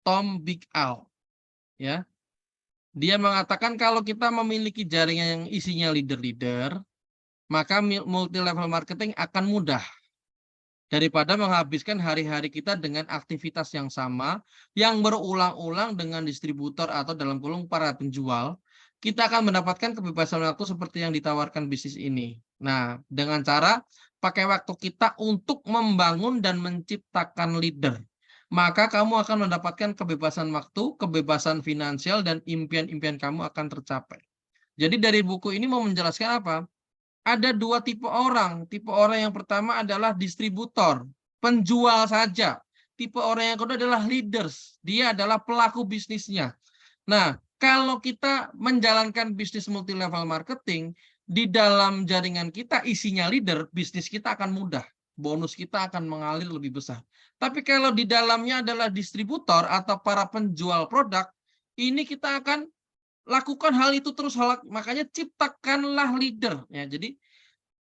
Tom Big Al. Ya, dia mengatakan kalau kita memiliki jaringan yang isinya leader-leader, maka multi level marketing akan mudah daripada menghabiskan hari-hari kita dengan aktivitas yang sama, yang berulang-ulang dengan distributor atau dalam kurung para penjual. Kita akan mendapatkan kebebasan waktu seperti yang ditawarkan bisnis ini. Nah, dengan cara pakai waktu kita untuk membangun dan menciptakan leader, maka kamu akan mendapatkan kebebasan waktu, kebebasan finansial, dan impian-impian kamu akan tercapai. Jadi dari buku ini mau menjelaskan apa? Ada dua tipe orang. Tipe orang yang pertama adalah distributor, penjual saja. Tipe orang yang kedua adalah leaders. Dia adalah pelaku bisnisnya. Nah, kalau kita menjalankan bisnis multi level marketing, di dalam jaringan kita isinya leader, bisnis kita akan mudah. Bonus kita akan mengalir lebih besar. Tapi kalau di dalamnya adalah distributor atau para penjual produk, ini kita akan lakukan hal itu terus, makanya ciptakanlah leader ya. Jadi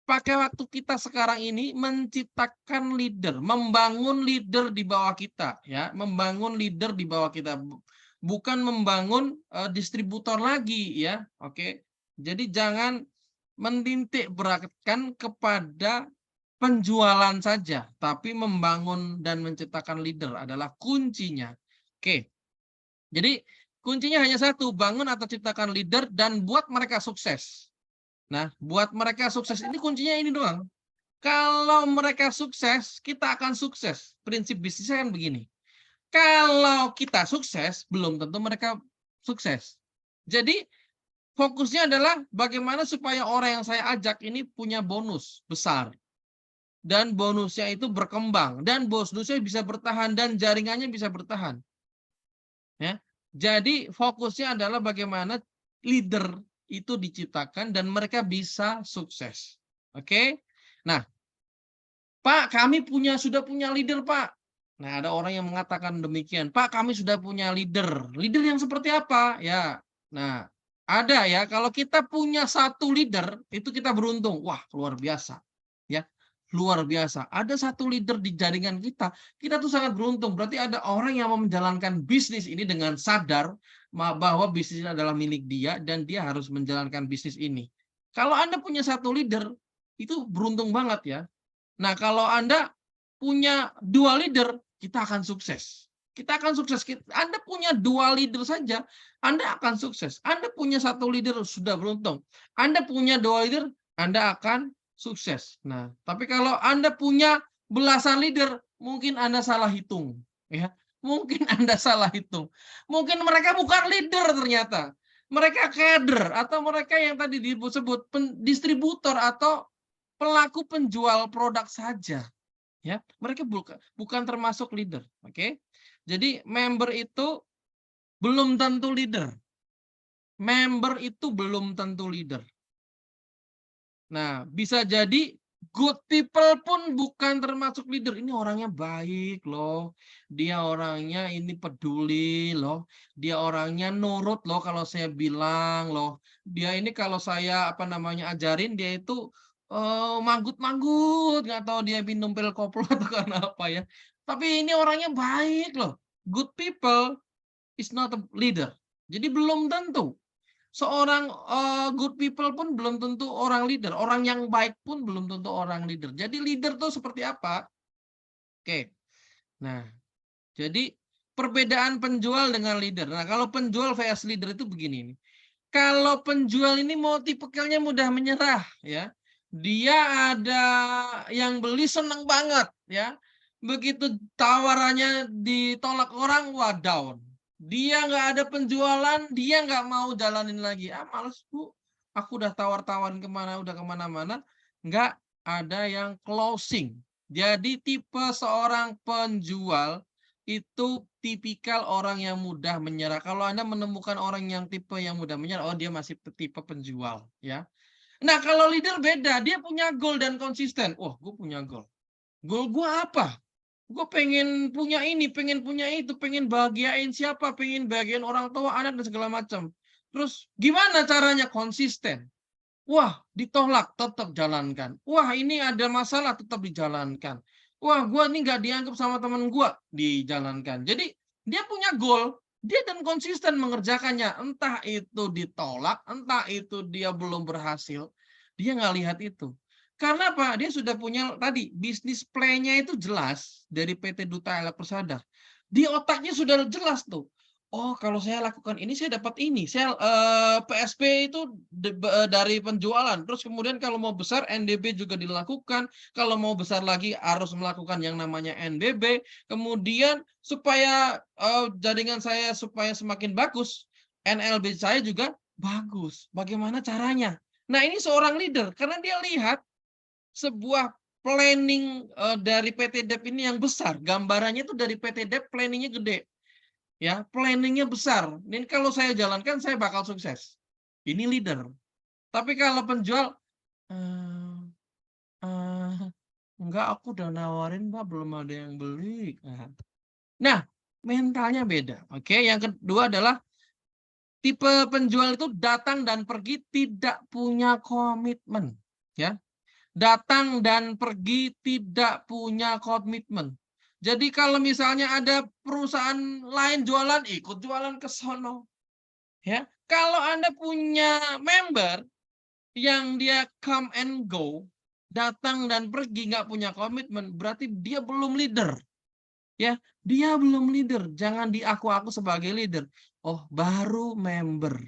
pakai waktu kita sekarang ini menciptakan leader, membangun leader di bawah kita ya, membangun leader di bawah kita, bukan membangun distributor lagi ya. Oke. Jadi jangan menitik beratkan kepada penjualan saja, tapi membangun dan menciptakan leader adalah kuncinya. Oke. Jadi kuncinya hanya satu, bangun atau ciptakan leader dan buat mereka sukses. Nah, buat mereka sukses ini kuncinya ini doang. Kalau mereka sukses, kita akan sukses. Prinsip bisnisnya kan begini. Kalau kita sukses, belum tentu mereka sukses. Jadi fokusnya adalah bagaimana supaya orang yang saya ajak ini punya bonus besar. Dan bonusnya itu berkembang. Dan bonusnya bisa bertahan dan jaringannya bisa bertahan. Ya. Jadi fokusnya adalah bagaimana leader itu diciptakan dan mereka bisa sukses. Oke. Nah, Pak, kami sudah punya leader, Pak. Nah, ada orang yang mengatakan demikian. Pak, kami sudah punya leader. Leader yang seperti apa? Ya. Nah, ada ya. Kalau kita punya satu leader, itu kita beruntung. Wah, luar biasa. Ya. Luar biasa. Ada satu leader di jaringan kita tuh sangat beruntung. Berarti ada orang yang mau menjalankan bisnis ini dengan sadar bahwa bisnis ini adalah milik dia dan dia harus menjalankan bisnis ini. Kalau Anda punya satu leader, itu beruntung banget ya. Nah, kalau Anda punya dua leader, kita akan sukses. Kita akan sukses. Anda punya 2 leader saja, Anda akan sukses. Anda punya 1 leader sudah beruntung. Anda punya 2 leader, Anda akan sukses. Nah, tapi kalau Anda punya belasan leader, mungkin Anda salah hitung, ya. Mungkin Anda salah hitung. Mungkin mereka bukan leader ternyata. Mereka kader atau mereka yang tadi disebut distributor atau pelaku penjual produk saja, ya. Mereka bukan termasuk leader, oke? Jadi member itu belum tentu leader. Member itu belum tentu leader. Nah, bisa jadi good people pun bukan termasuk leader. Ini orangnya baik loh. Dia orangnya ini peduli loh. Dia orangnya nurut loh kalau saya bilang loh. Dia ini kalau saya ajarin dia itu manggut-manggut, nggak tahu dia minum pil koplo atau karena apa ya. Tapi ini orangnya baik loh. Good people is not a leader. Jadi belum tentu. Seorang good people pun belum tentu orang leader. Orang yang baik pun belum tentu orang leader. Jadi leader tuh seperti apa? Oke. Nah, jadi perbedaan penjual dengan leader. Nah, kalau penjual vs leader itu begini nih. Kalau penjual ini mau tipikalnya mudah menyerah, ya. Dia ada yang beli senang banget, ya. Begitu tawarannya ditolak orang, wah down. Dia nggak ada penjualan, dia nggak mau jalanin lagi. Ah, males Bu, aku udah tawar-tawarin udah kemana-mana, nggak ada yang closing. Jadi tipe seorang penjual itu tipikal orang yang mudah menyerah. Kalau Anda menemukan orang yang tipe yang mudah menyerah, oh dia masih tipe penjual, ya. Nah, kalau leader beda, dia punya goal dan konsisten. Oh, gue punya goal. Goal gue apa? Gue pengen punya ini, pengen punya itu, pengen bahagiain siapa, pengen bahagiain orang tua, anak, dan segala macam. Terus gimana caranya? Konsisten. Wah, ditolak, tetap jalankan. Wah, ini ada masalah, tetap dijalankan. Wah, gue ini nggak dianggap sama teman gue, dijalankan. Jadi, dia punya goal, dia dan konsisten mengerjakannya. Entah itu ditolak, entah itu dia belum berhasil, dia nggak lihat itu. Karena apa? Dia sudah punya tadi, bisnis plan-nya itu jelas dari PT Duta Elek Persada. Di otaknya sudah jelas tuh. Oh, kalau saya lakukan ini, saya dapat ini. Saya PSP itu dari penjualan. Terus kemudian kalau mau besar, NDB juga dilakukan. Kalau mau besar lagi, harus melakukan yang namanya NBB. Kemudian supaya jaringan saya supaya semakin bagus, NLB saya juga bagus. Bagaimana caranya? Nah, ini seorang leader. Karena dia lihat sebuah planning dari PT DEP ini yang besar. Gambarannya itu dari PT DEP planningnya gede. Ya, planningnya besar. Ini kalau saya jalankan, saya bakal sukses. Ini leader. Tapi kalau penjual, enggak, aku udah nawarin, Pak, belum ada yang beli. Nah, mentalnya beda. Oke, yang kedua adalah tipe penjual itu datang dan pergi tidak punya komitmen. Ya, datang dan pergi tidak punya komitmen. Jadi kalau misalnya ada perusahaan lain jualan, ikut jualan ke sono. Ya, kalau Anda punya member yang dia come and go, datang dan pergi, nggak punya komitmen, berarti dia belum leader. Ya, dia belum leader. Jangan diaku-aku sebagai leader. Oh, baru member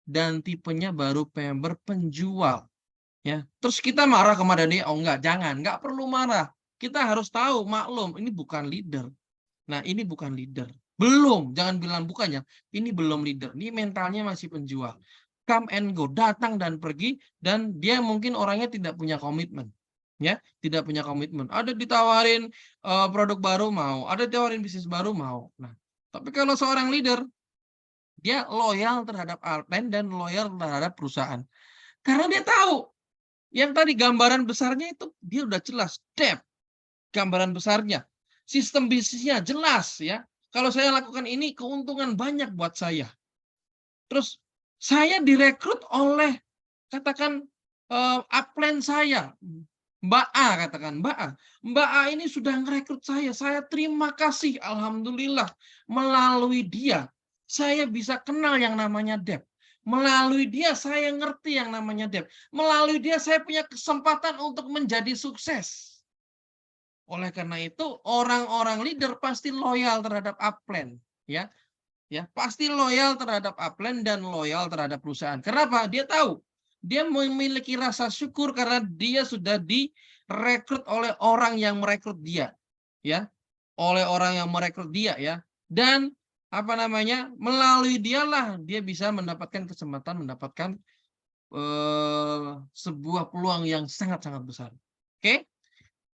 dan tipenya baru member penjual. Ya, terus kita marah kepada dia, oh enggak, jangan, enggak perlu marah. Kita harus tahu, maklum, ini bukan leader. Nah, ini bukan leader. Belum, jangan bilang bukannya. Ini belum leader. Ini mentalnya masih penjual. Come and go, datang dan pergi, dan dia mungkin orangnya tidak punya komitmen. Ya, tidak punya komitmen. Ada ditawarin produk baru mau, ada ditawarin bisnis baru mau. Nah, tapi kalau seorang leader, dia loyal terhadap Alpen dan loyal terhadap perusahaan. Karena dia tahu yang tadi gambaran besarnya itu dia udah jelas, depth, gambaran besarnya. Sistem bisnisnya jelas ya. Kalau saya lakukan ini keuntungan banyak buat saya. Terus saya direkrut oleh katakan upline saya, Mbak A, katakan Mbak A. Mbak A ini sudah merekrut saya. Saya terima kasih, alhamdulillah, melalui dia saya bisa kenal yang namanya depth. Melalui dia saya ngerti yang namanya depth. Melalui dia saya punya kesempatan untuk menjadi sukses. Oleh karena itu, orang-orang leader pasti loyal terhadap upline, ya. Ya, pasti loyal terhadap upline dan loyal terhadap perusahaan. Kenapa? Dia tahu, dia memiliki rasa syukur karena dia sudah direkrut oleh orang yang merekrut dia, ya. Oleh orang yang merekrut dia, ya. Dan apa namanya? Melalui dialah dia bisa mendapatkan kesempatan mendapatkan sebuah peluang yang sangat-sangat besar. Oke?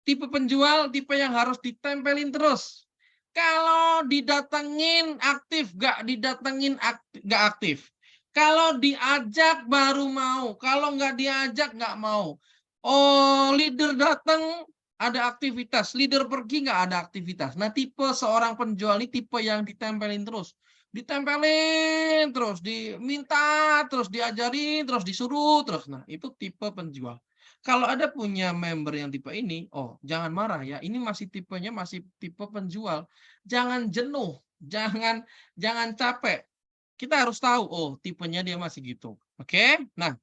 Tipe penjual, tipe yang harus ditempelin terus. Kalau didatengin aktif, nggak didatengin nggak aktif. Kalau diajak baru mau, kalau nggak diajak nggak mau. Oh, leader datang ada aktivitas, leader pergi nggak ada aktivitas. Nah, tipe seorang penjual ini tipe yang ditempelin terus. Ditempelin terus, diminta terus, diajarin terus, disuruh terus. Nah, itu tipe penjual. Kalau ada punya member yang tipe ini, oh jangan marah ya, ini masih tipenya masih tipe penjual. Jangan jenuh, jangan capek. Kita harus tahu, oh tipenya dia masih gitu. Oke? Nah,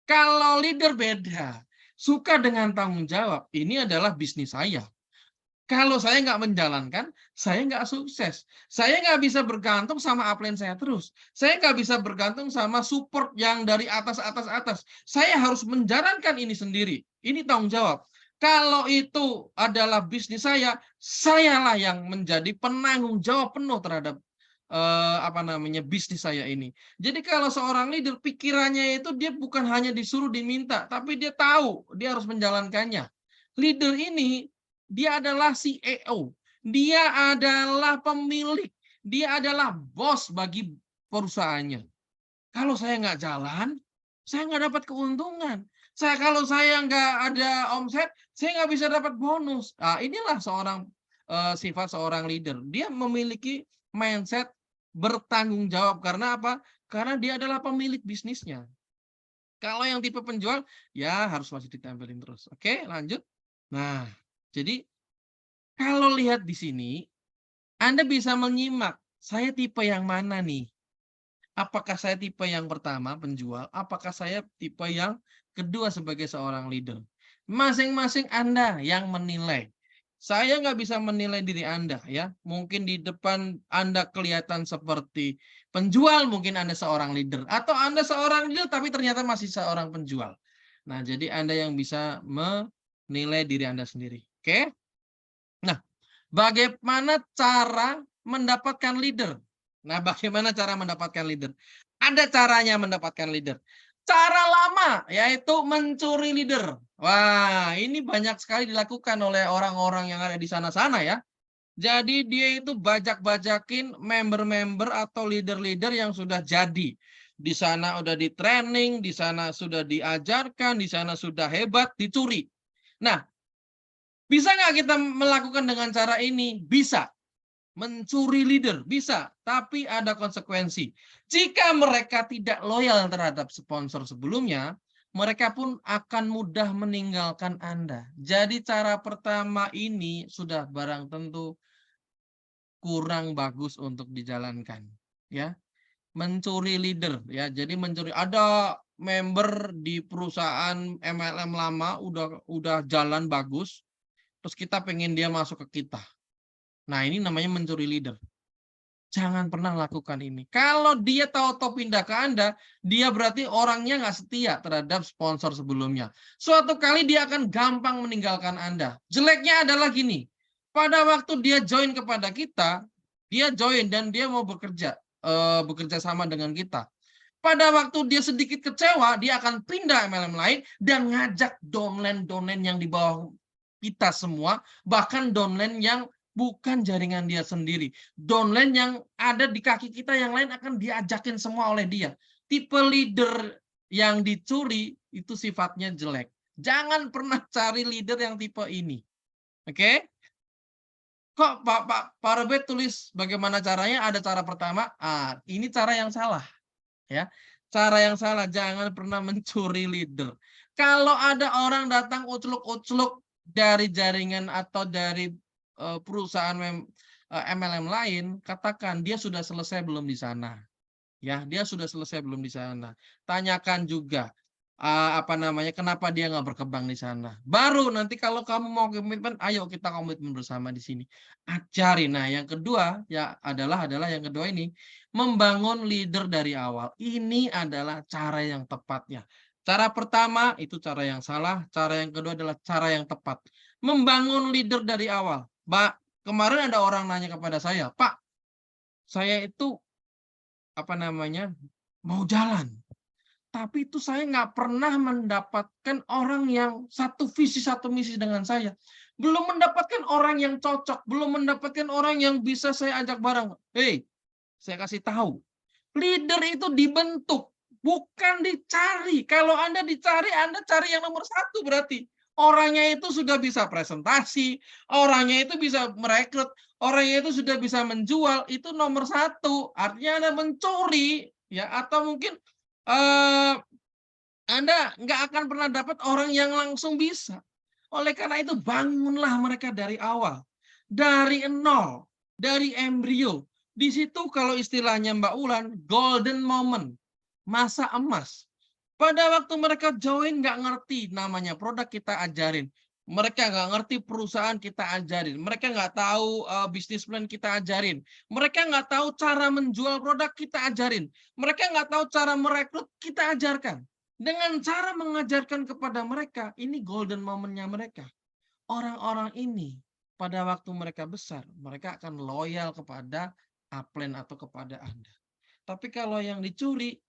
kalau leader beda, suka dengan tanggung jawab, ini adalah bisnis saya. Kalau saya nggak menjalankan, saya nggak sukses. Saya nggak bisa bergantung sama upline saya terus. Saya nggak bisa bergantung sama support yang dari atas. Saya harus menjalankan ini sendiri. Ini tanggung jawab. Kalau itu adalah bisnis sayalah yang menjadi penanggung jawab penuh terhadap bisnis saya ini. Jadi kalau seorang leader pikirannya itu dia bukan hanya disuruh diminta, tapi dia tahu dia harus menjalankannya. Leader ini dia adalah CEO, dia adalah pemilik, dia adalah bos bagi perusahaannya. Kalau saya nggak jalan, saya nggak dapat keuntungan. Kalau saya nggak ada omset, saya nggak bisa dapat bonus. Nah, inilah sifat seorang leader. Dia memiliki mindset bertanggung jawab. Karena apa? Karena dia adalah pemilik bisnisnya. Kalau yang tipe penjual, ya harus masih ditempelin terus. Oke, lanjut. Nah, jadi kalau lihat di sini, Anda bisa menyimak, saya tipe yang mana nih? Apakah saya tipe yang pertama, penjual? Apakah saya tipe yang kedua sebagai seorang leader? Masing-masing Anda yang menilai. Saya nggak bisa menilai diri Anda, ya. Mungkin di depan Anda kelihatan seperti penjual, mungkin Anda seorang leader. Atau Anda seorang leader, tapi ternyata masih seorang penjual. Nah, jadi Anda yang bisa menilai diri Anda sendiri. Oke? Nah, bagaimana cara mendapatkan leader? Nah, bagaimana cara mendapatkan leader? Ada caranya mendapatkan leader. Cara lama, yaitu mencuri leader. Wah, ini banyak sekali dilakukan oleh orang-orang yang ada di sana-sana ya. Jadi dia itu bajak-bajakin member-member atau leader-leader yang sudah jadi. Di sana udah di training, di sana sudah diajarkan, di sana sudah hebat, dicuri. Nah, bisa nggak kita melakukan dengan cara ini? Bisa. Mencuri leader, bisa. Tapi ada konsekuensi. Jika mereka tidak loyal terhadap sponsor sebelumnya, mereka pun akan mudah meninggalkan Anda. Jadi cara pertama ini sudah barang tentu kurang bagus untuk dijalankan. Ya, mencuri leader. Ya, jadi mencuri. Ada member di perusahaan MLM lama udah jalan bagus, terus kita pengen dia masuk ke kita. Nah, ini namanya mencuri leader. Jangan pernah lakukan ini. Kalau dia tahu-tahu pindah ke Anda, dia berarti orangnya nggak setia terhadap sponsor sebelumnya. Suatu kali dia akan gampang meninggalkan Anda. Jeleknya adalah gini, pada waktu dia join kepada kita, dia join dan dia mau bekerja sama dengan kita. Pada waktu dia sedikit kecewa, dia akan pindah MLM lain dan ngajak downline-downline yang di bawah kita semua, bahkan downline yang bukan jaringan dia sendiri. Downline yang ada di kaki kita yang lain akan diajakin semua oleh dia. Tipe leader yang dicuri itu sifatnya jelek. Jangan pernah cari leader yang tipe ini. Oke? Kok Pak Robert tulis bagaimana caranya? Ada cara pertama. Ini cara yang salah. Ya, cara yang salah, jangan pernah mencuri leader. Kalau ada orang datang ucluk-ucluk dari jaringan atau dari perusahaan MLM lain, katakan dia sudah selesai belum di sana. Ya, dia sudah selesai belum di sana. Tanyakan juga, apa namanya, kenapa dia nggak berkembang di sana. Baru nanti kalau kamu mau komitmen, ayo kita komitmen bersama di sini. Ajari. Nah, yang kedua ya adalah yang kedua ini membangun leader dari awal. Ini adalah cara yang tepatnya. Cara pertama itu cara yang salah, cara yang kedua adalah cara yang tepat. Membangun leader dari awal. Mbak, kemarin ada orang nanya kepada saya, "Pak, saya itu apa namanya, mau jalan. Tapi itu saya nggak pernah mendapatkan orang yang satu visi, satu misi dengan saya. Belum mendapatkan orang yang cocok, belum mendapatkan orang yang bisa saya ajak bareng." Hei, saya kasih tahu, leader itu dibentuk, bukan dicari. Kalau Anda dicari, Anda cari yang nomor satu berarti. Orangnya itu sudah bisa presentasi, orangnya itu bisa merekrut, orangnya itu sudah bisa menjual, itu nomor satu. Artinya Anda mencuri, ya, atau mungkin eh, anda nggak akan pernah dapat orang yang langsung bisa. Oleh karena itu, bangunlah mereka dari awal. Dari nol, dari embrio. Di situ kalau istilahnya Mbak Ulan, golden moment, masa emas. Pada waktu mereka join nggak ngerti namanya produk kita ajarin. Mereka nggak ngerti perusahaan kita ajarin. Mereka nggak tahu bisnis plan kita ajarin. Mereka nggak tahu cara menjual produk kita ajarin. Mereka nggak tahu cara merekrut kita ajarkan. Dengan cara mengajarkan kepada mereka, ini golden moment-nya mereka. Orang-orang ini pada waktu mereka besar, mereka akan loyal kepada upline atau kepada Anda. Tapi kalau yang dicuri,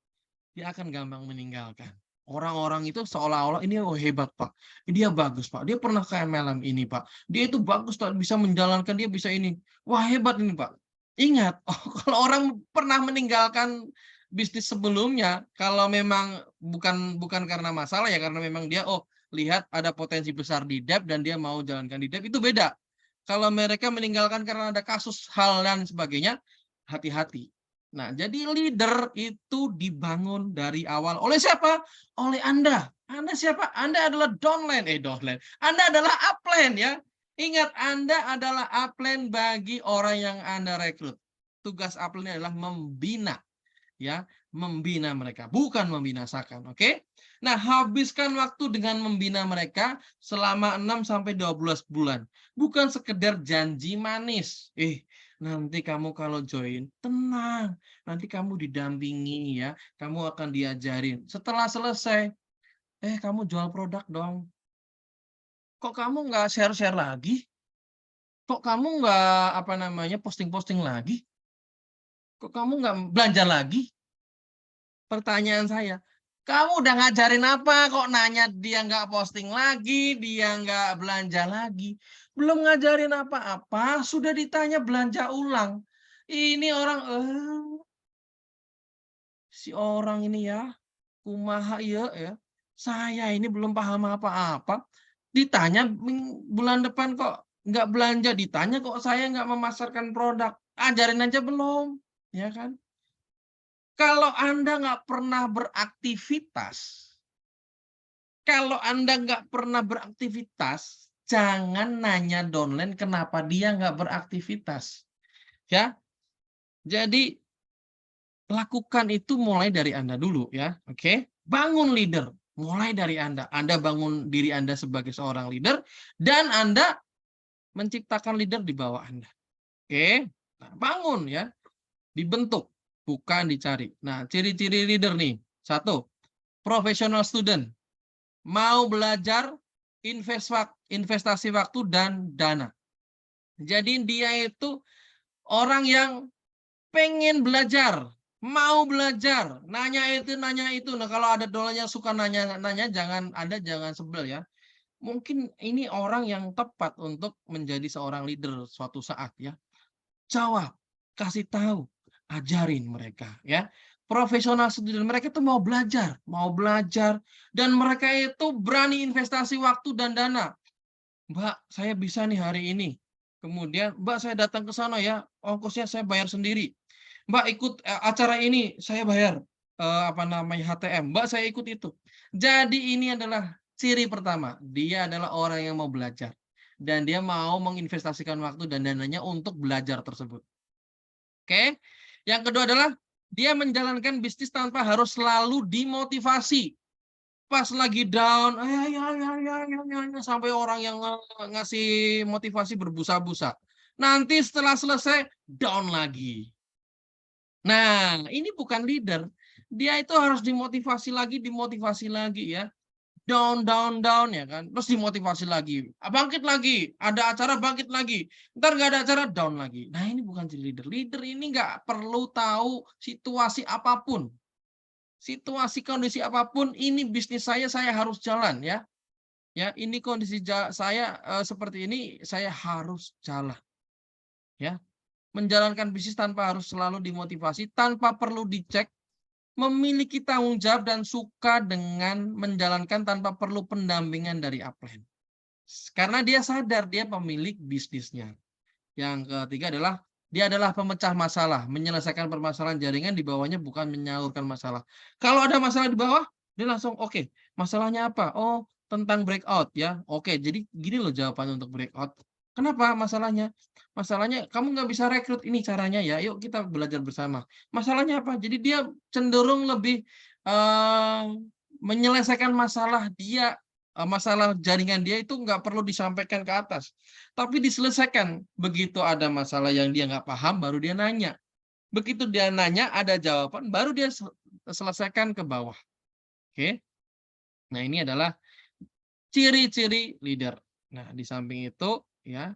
dia akan gampang meninggalkan. Orang-orang itu seolah-olah ini hebat Pak, dia bagus Pak, dia pernah ke MLM ini Pak, dia itu bagus Pak, bisa menjalankan, dia bisa ini, wah hebat ini Pak. Ingat, kalau orang pernah meninggalkan bisnis sebelumnya, kalau memang bukan karena masalah ya, karena memang dia lihat ada potensi besar di debt dan dia mau jalankan di debt, itu beda. Kalau mereka meninggalkan karena ada kasus hal dan sebagainya, hati-hati. Nah, jadi leader itu dibangun dari awal oleh siapa? Oleh Anda. Anda siapa? Anda adalah downline. Anda adalah upline ya. Ingat, Anda adalah upline bagi orang yang Anda rekrut. Tugas upline adalah membina, ya, membina mereka, bukan membinasakan, oke? Nah, habiskan waktu dengan membina mereka selama 6 sampai 12 bulan. Bukan sekedar janji manis. Nanti kamu kalau join, tenang. Nanti kamu didampingi ya, kamu akan diajarin. Setelah selesai, kamu jual produk dong. Kok kamu nggak share-share lagi? Kok kamu nggak apa namanya posting-posting lagi? Kok kamu nggak belanja lagi? Pertanyaan saya, kamu udah ngajarin apa kok nanya dia nggak posting lagi, dia nggak belanja lagi. Belum ngajarin apa-apa, sudah ditanya belanja ulang. Ini orang, si orang ini ya, kumaha ya. Saya ini belum paham apa-apa. Ditanya bulan depan kok nggak belanja, ditanya kok saya nggak memasarkan produk. Ajarin aja belum, ya kan? Kalau Anda nggak pernah beraktivitas, jangan nanya downline kenapa dia nggak beraktivitas. Ya, jadi lakukan itu mulai dari Anda dulu ya, oke? Bangun leader, mulai dari Anda. Anda bangun diri Anda sebagai seorang leader, dan Anda menciptakan leader di bawah Anda. Oke? Nah, bangun ya, dibentuk, bukan dicari. Nah, ciri-ciri leader nih. 1, professional student. Mau belajar, investasi waktu dan dana. Jadi dia itu orang yang pengen belajar, mau belajar, nanya itu. Nah, kalau ada dolarnya suka nanya, Anda jangan sebel ya. Mungkin ini orang yang tepat untuk menjadi seorang leader suatu saat ya. Jawab, kasih tahu, ajarin mereka ya. Profesional student, mereka itu mau belajar dan mereka itu berani investasi waktu dan dana. Mbak, saya bisa nih hari ini. Kemudian, Mbak, saya datang ke sana ya, ongkosnya saya bayar sendiri. Mbak, ikut acara ini saya bayar HTM. Mbak, saya ikut itu. Jadi ini adalah ciri pertama, dia adalah orang yang mau belajar dan dia mau menginvestasikan waktu dan dananya untuk belajar tersebut. Oke. Yang kedua adalah dia menjalankan bisnis tanpa harus selalu dimotivasi. pas lagi down, sampai orang yang ngasih motivasi berbusa-busa. Nanti setelah selesai, down lagi. Nah, ini bukan leader. Dia itu harus dimotivasi lagi ya. Down, down, down ya kan. Terus dimotivasi lagi. Bangkit lagi. Ada acara bangkit lagi. Ntar nggak ada acara down lagi. Nah ini bukan leader. Leader ini nggak perlu tahu situasi apapun. Situasi kondisi apapun, ini bisnis saya harus jalan ya. Ya, ini kondisi saya seperti ini, saya harus jalan. Ya. Menjalankan bisnis tanpa harus selalu dimotivasi, tanpa perlu dicek, memiliki tanggung jawab dan suka dengan menjalankan tanpa perlu pendampingan dari upline. Karena dia sadar dia pemilik bisnisnya. Yang ketiga adalah dia adalah pemecah masalah, menyelesaikan permasalahan jaringan di bawahnya, bukan menyalurkan masalah. Kalau ada masalah di bawah, dia langsung oke, masalahnya apa? Oh, tentang breakout ya. Oke, jadi gini loh jawabannya untuk breakout. Kenapa masalahnya? Masalahnya kamu nggak bisa rekrut, ini caranya ya. Yuk kita belajar bersama. Masalahnya apa? Jadi dia cenderung lebih menyelesaikan masalah dia, masalah jaringan dia itu nggak perlu disampaikan ke atas, tapi diselesaikan. Begitu ada masalah yang dia nggak paham, baru dia nanya. Begitu dia nanya, ada jawaban, baru dia selesaikan ke bawah. Oke. Nah, ini adalah ciri-ciri leader. Nah, di samping itu ya,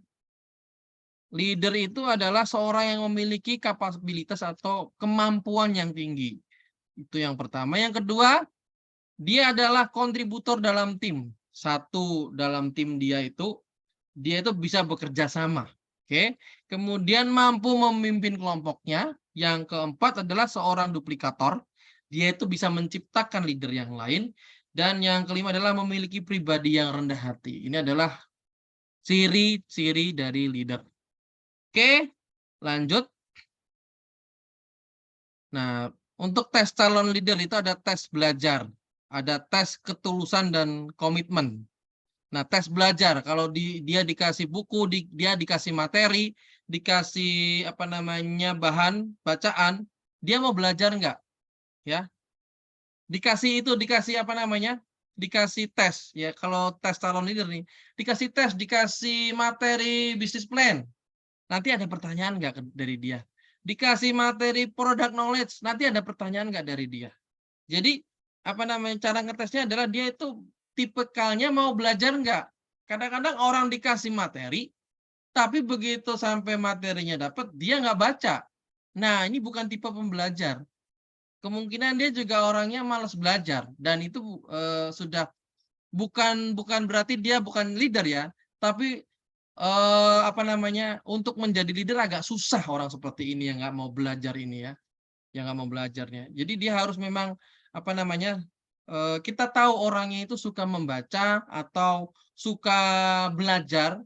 leader itu adalah seorang yang memiliki kapabilitas atau kemampuan yang tinggi. Itu yang pertama. Yang kedua, dia adalah kontributor dalam tim. Satu, dalam tim dia itu bisa bekerja sama. Oke. Kemudian mampu memimpin kelompoknya. Yang keempat adalah seorang duplikator. Dia itu bisa menciptakan leader yang lain. Dan yang kelima adalah memiliki pribadi yang rendah hati. Ini adalah ciri-ciri dari leader. Oke, lanjut. Nah, untuk tes calon leader itu ada tes belajar, ada tes ketulusan dan komitmen. Nah, tes belajar, kalau dia dikasih buku, dia dikasih materi, dikasih bahan bacaan, dia mau belajar nggak? Ya, dikasih tes ya. Kalau tes calon leader nih, dikasih tes, dikasih materi bisnis plan, nanti ada pertanyaan nggak dari dia? Dikasih materi product knowledge, nanti ada pertanyaan nggak dari dia? Jadi cara ngetesnya adalah dia itu tipikalnya mau belajar nggak? Kadang-kadang orang dikasih materi, tapi begitu sampai materinya dapat, dia nggak baca. Nah, ini bukan tipe pembelajar. Kemungkinan dia juga orangnya malas belajar, dan itu sudah bukan berarti dia bukan leader ya, tapi untuk menjadi leader agak susah orang seperti ini yang nggak mau belajar ini ya, yang nggak mau belajarnya. Jadi dia harus memang kita tahu orangnya itu suka membaca atau suka belajar,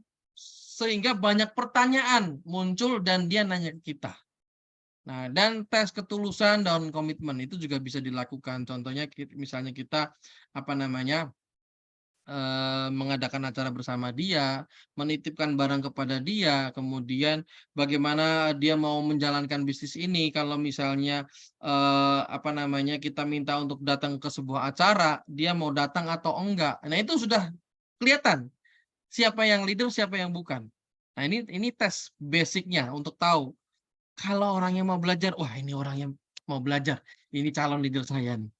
sehingga banyak pertanyaan muncul dan dia nanya ke kita. Nah, dan tes ketulusan dan komitmen itu juga bisa dilakukan. Contohnya misalnya kita mengadakan acara bersama dia, menitipkan barang kepada dia, kemudian bagaimana dia mau menjalankan bisnis ini. Kalau misalnya kita minta untuk datang ke sebuah acara, dia mau datang atau enggak. Nah, itu sudah kelihatan siapa yang leader, siapa yang bukan. Nah, ini tes basicnya untuk tahu kalau orangnya mau belajar, wah ini orang yang mau belajar, ini calon leader saya nih.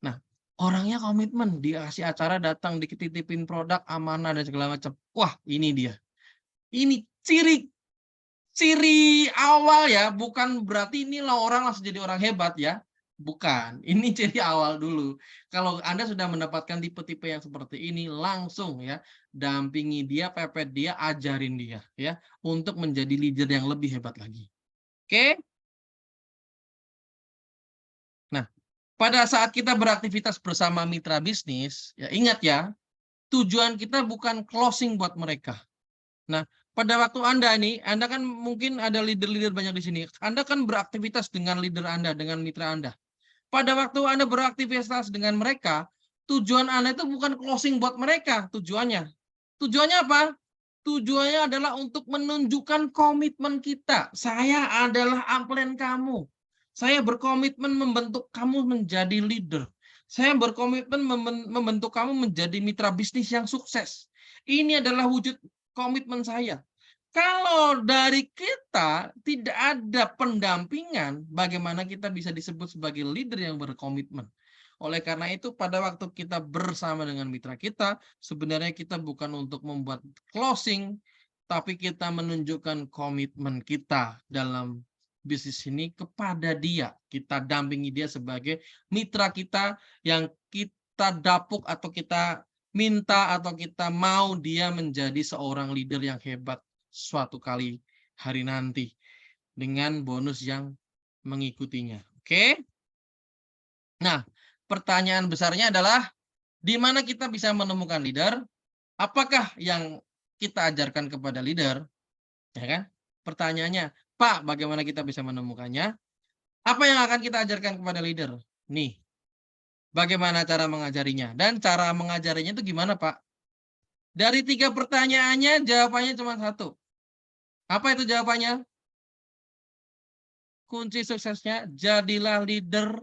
Nah, orangnya komitmen, dikasih acara datang, dititipin produk, amanah dan segala macam. Wah, ini dia. Ini ciri awal ya, bukan berarti inilah orang langsung jadi orang hebat ya. Bukan, ini ciri awal dulu. Kalau Anda sudah mendapatkan tipe-tipe yang seperti ini, langsung ya, dampingi dia, pepet dia, ajarin dia ya, untuk menjadi leader yang lebih hebat lagi. Oke? Nah, pada saat kita beraktivitas bersama mitra bisnis, ya ingat ya, tujuan kita bukan closing buat mereka. Nah, pada waktu Anda kan mungkin ada leader-leader banyak di sini. Anda kan beraktivitas dengan leader Anda, dengan mitra Anda. Pada waktu Anda beraktivitas dengan mereka, tujuan Anda itu bukan closing buat mereka tujuannya. Tujuannya apa? Tujuannya adalah untuk menunjukkan komitmen kita. Saya adalah upline kamu. Saya berkomitmen membentuk kamu menjadi leader. Saya berkomitmen membentuk kamu menjadi mitra bisnis yang sukses. Ini adalah wujud komitmen saya. Kalau dari kita tidak ada pendampingan, bagaimana kita bisa disebut sebagai leader yang berkomitmen? Oleh karena itu, pada waktu kita bersama dengan mitra kita, sebenarnya kita bukan untuk membuat closing, tapi kita menunjukkan komitmen kita dalam bisnis ini kepada dia. Kita dampingi dia sebagai mitra kita yang kita dapuk atau kita minta atau kita mau dia menjadi seorang leader yang hebat suatu kali hari nanti dengan bonus yang mengikutinya. Oke? Nah, pertanyaan besarnya adalah di mana kita bisa menemukan leader? Apakah yang kita ajarkan kepada leader? Ya kan? Pertanyaannya, Pak, bagaimana kita bisa menemukannya? Apa yang akan kita ajarkan kepada leader? Nih, bagaimana cara mengajarinya? Dan cara mengajarinya itu gimana, Pak? Dari 3 pertanyaannya, jawabannya cuma 1. Apa itu jawabannya? Kunci suksesnya, jadilah leader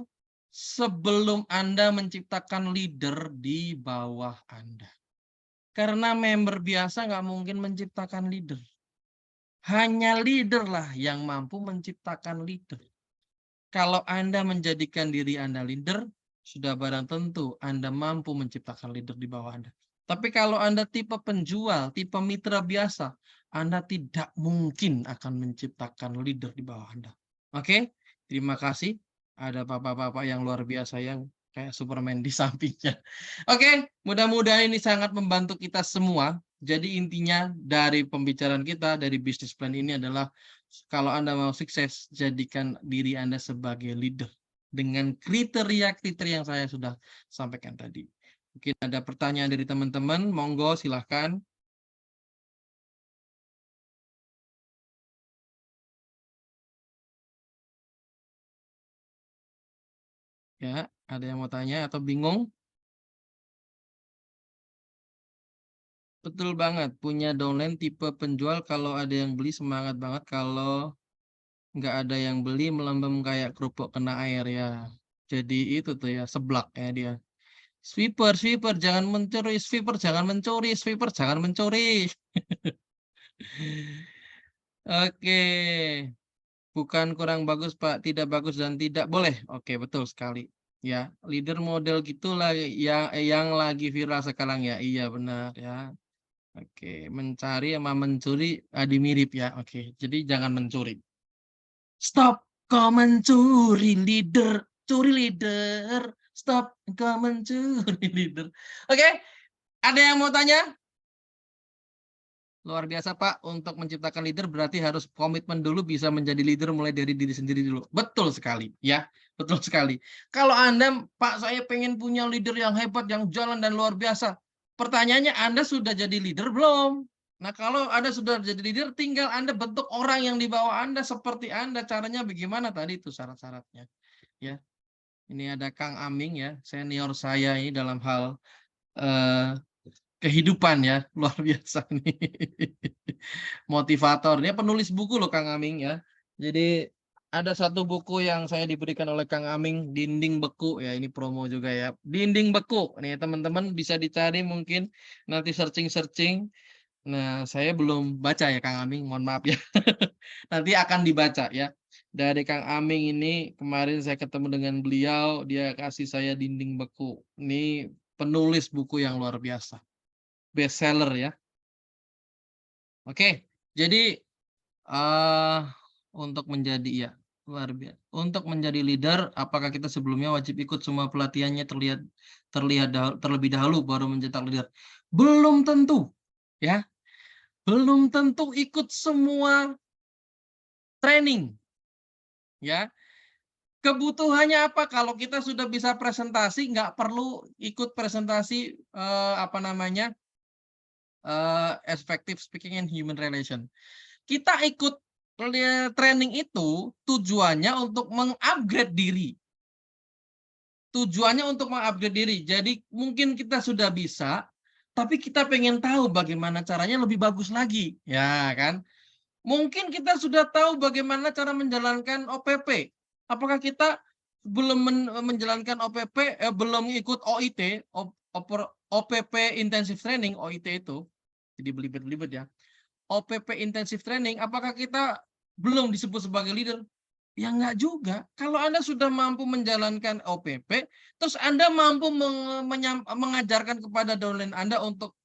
sebelum Anda menciptakan leader di bawah Anda. Karena member biasa nggak mungkin menciptakan leader. Hanya leader lah yang mampu menciptakan leader. Kalau Anda menjadikan diri Anda leader, sudah barang tentu Anda mampu menciptakan leader di bawah Anda. Tapi kalau Anda tipe penjual, tipe mitra biasa, Anda tidak mungkin akan menciptakan leader di bawah Anda. Oke, terima kasih. Ada bapak-bapak yang luar biasa yang kayak Superman di sampingnya. Oke, mudah-mudahan ini sangat membantu kita semua. Jadi intinya dari pembicaraan kita, dari bisnis plan ini adalah kalau Anda mau sukses, jadikan diri Anda sebagai leader dengan kriteria-kriteria yang saya sudah sampaikan tadi. Mungkin ada pertanyaan dari teman-teman, monggo silahkan. Ya, ada yang mau tanya atau bingung? Betul banget, punya downline tipe penjual kalau ada yang beli semangat banget, kalau nggak ada yang beli melembem kayak kerupuk kena air ya. Jadi itu tuh ya, seblak ya dia. Sweeper, sweeper, jangan mencuri, sweeper, jangan mencuri, sweeper, jangan mencuri. Oke, bukan kurang bagus Pak, tidak bagus dan tidak boleh. Oke, betul sekali. Ya, leader model gitulah yang lagi viral sekarang ya. Iya benar ya. Oke, mencari sama mencuri mirip ya. Oke, jadi jangan mencuri. Stop, kau mencuri leader, curi leader. Stop, kau mencuri leader. Oke, ada yang mau tanya? Luar biasa Pak, untuk menciptakan leader berarti harus komitmen dulu bisa menjadi leader mulai dari diri sendiri dulu. Betul sekali, ya. Betul sekali. Kalau Anda, Pak, saya pengen punya leader yang hebat, yang jalan dan luar biasa. Pertanyaannya, Anda sudah jadi leader belum? Nah, kalau Anda sudah jadi leader, tinggal Anda bentuk orang yang di bawah Anda seperti Anda. Caranya bagaimana tadi itu syarat-syaratnya. Ya, ini ada Kang Aming ya, senior saya ini dalam hal kehidupan ya, luar biasa nih. Motivator, dia penulis buku loh Kang Aming ya. Jadi ada satu buku yang saya diberikan oleh Kang Aming, Dinding Beku ya, ini promo juga ya. Dinding Beku. Nih teman-teman bisa dicari mungkin nanti searching-searching. Nah, saya belum baca ya Kang Aming, mohon maaf ya. Nanti akan dibaca ya. Dari Kang Aming ini kemarin saya ketemu dengan beliau, dia kasih saya Dinding Beku. Ini penulis buku yang luar biasa. Bestseller ya. Oke, jadi untuk menjadi ya luar biasa. Untuk menjadi leader, apakah kita sebelumnya wajib ikut semua pelatihannya terlebih dahulu baru mencetak leader? Belum tentu, ya. Belum tentu ikut semua training, ya. Kebutuhannya apa? Kalau kita sudah bisa presentasi, nggak perlu ikut presentasi apa namanya effective speaking and human relation. Kita ikut training itu tujuannya untuk mengupgrade diri. Tujuannya untuk mengupgrade diri. Jadi mungkin kita sudah bisa, tapi kita pengen tahu bagaimana caranya lebih bagus lagi, ya kan? Mungkin kita sudah tahu bagaimana cara menjalankan OPP. Apakah kita menjalankan OPP, belum ikut OIT, OPP Intensive Training, OIT itu, jadi belibet-belibet ya. OPP Intensive Training, apakah kita belum disebut sebagai leader? Ya enggak juga. Kalau Anda sudah mampu menjalankan OPP, terus Anda mampu mengajarkan kepada downline Anda untuk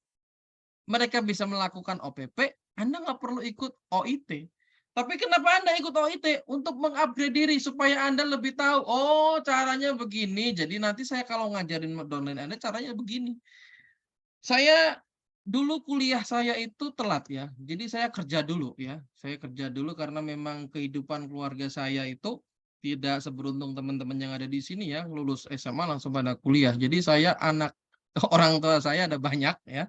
mereka bisa melakukan OPP, Anda nggak perlu ikut OIT. Tapi kenapa Anda ikut OIT? Untuk mengupgrade diri supaya Anda lebih tahu, oh caranya begini. Jadi nanti saya kalau ngajarin downline Anda caranya begini. Saya dulu kuliah saya itu telat ya. Jadi saya kerja dulu ya. Saya kerja dulu karena memang kehidupan keluarga saya itu tidak seberuntung teman-teman yang ada di sini ya, lulus SMA langsung pada kuliah. Jadi saya anak orang tua saya ada banyak ya.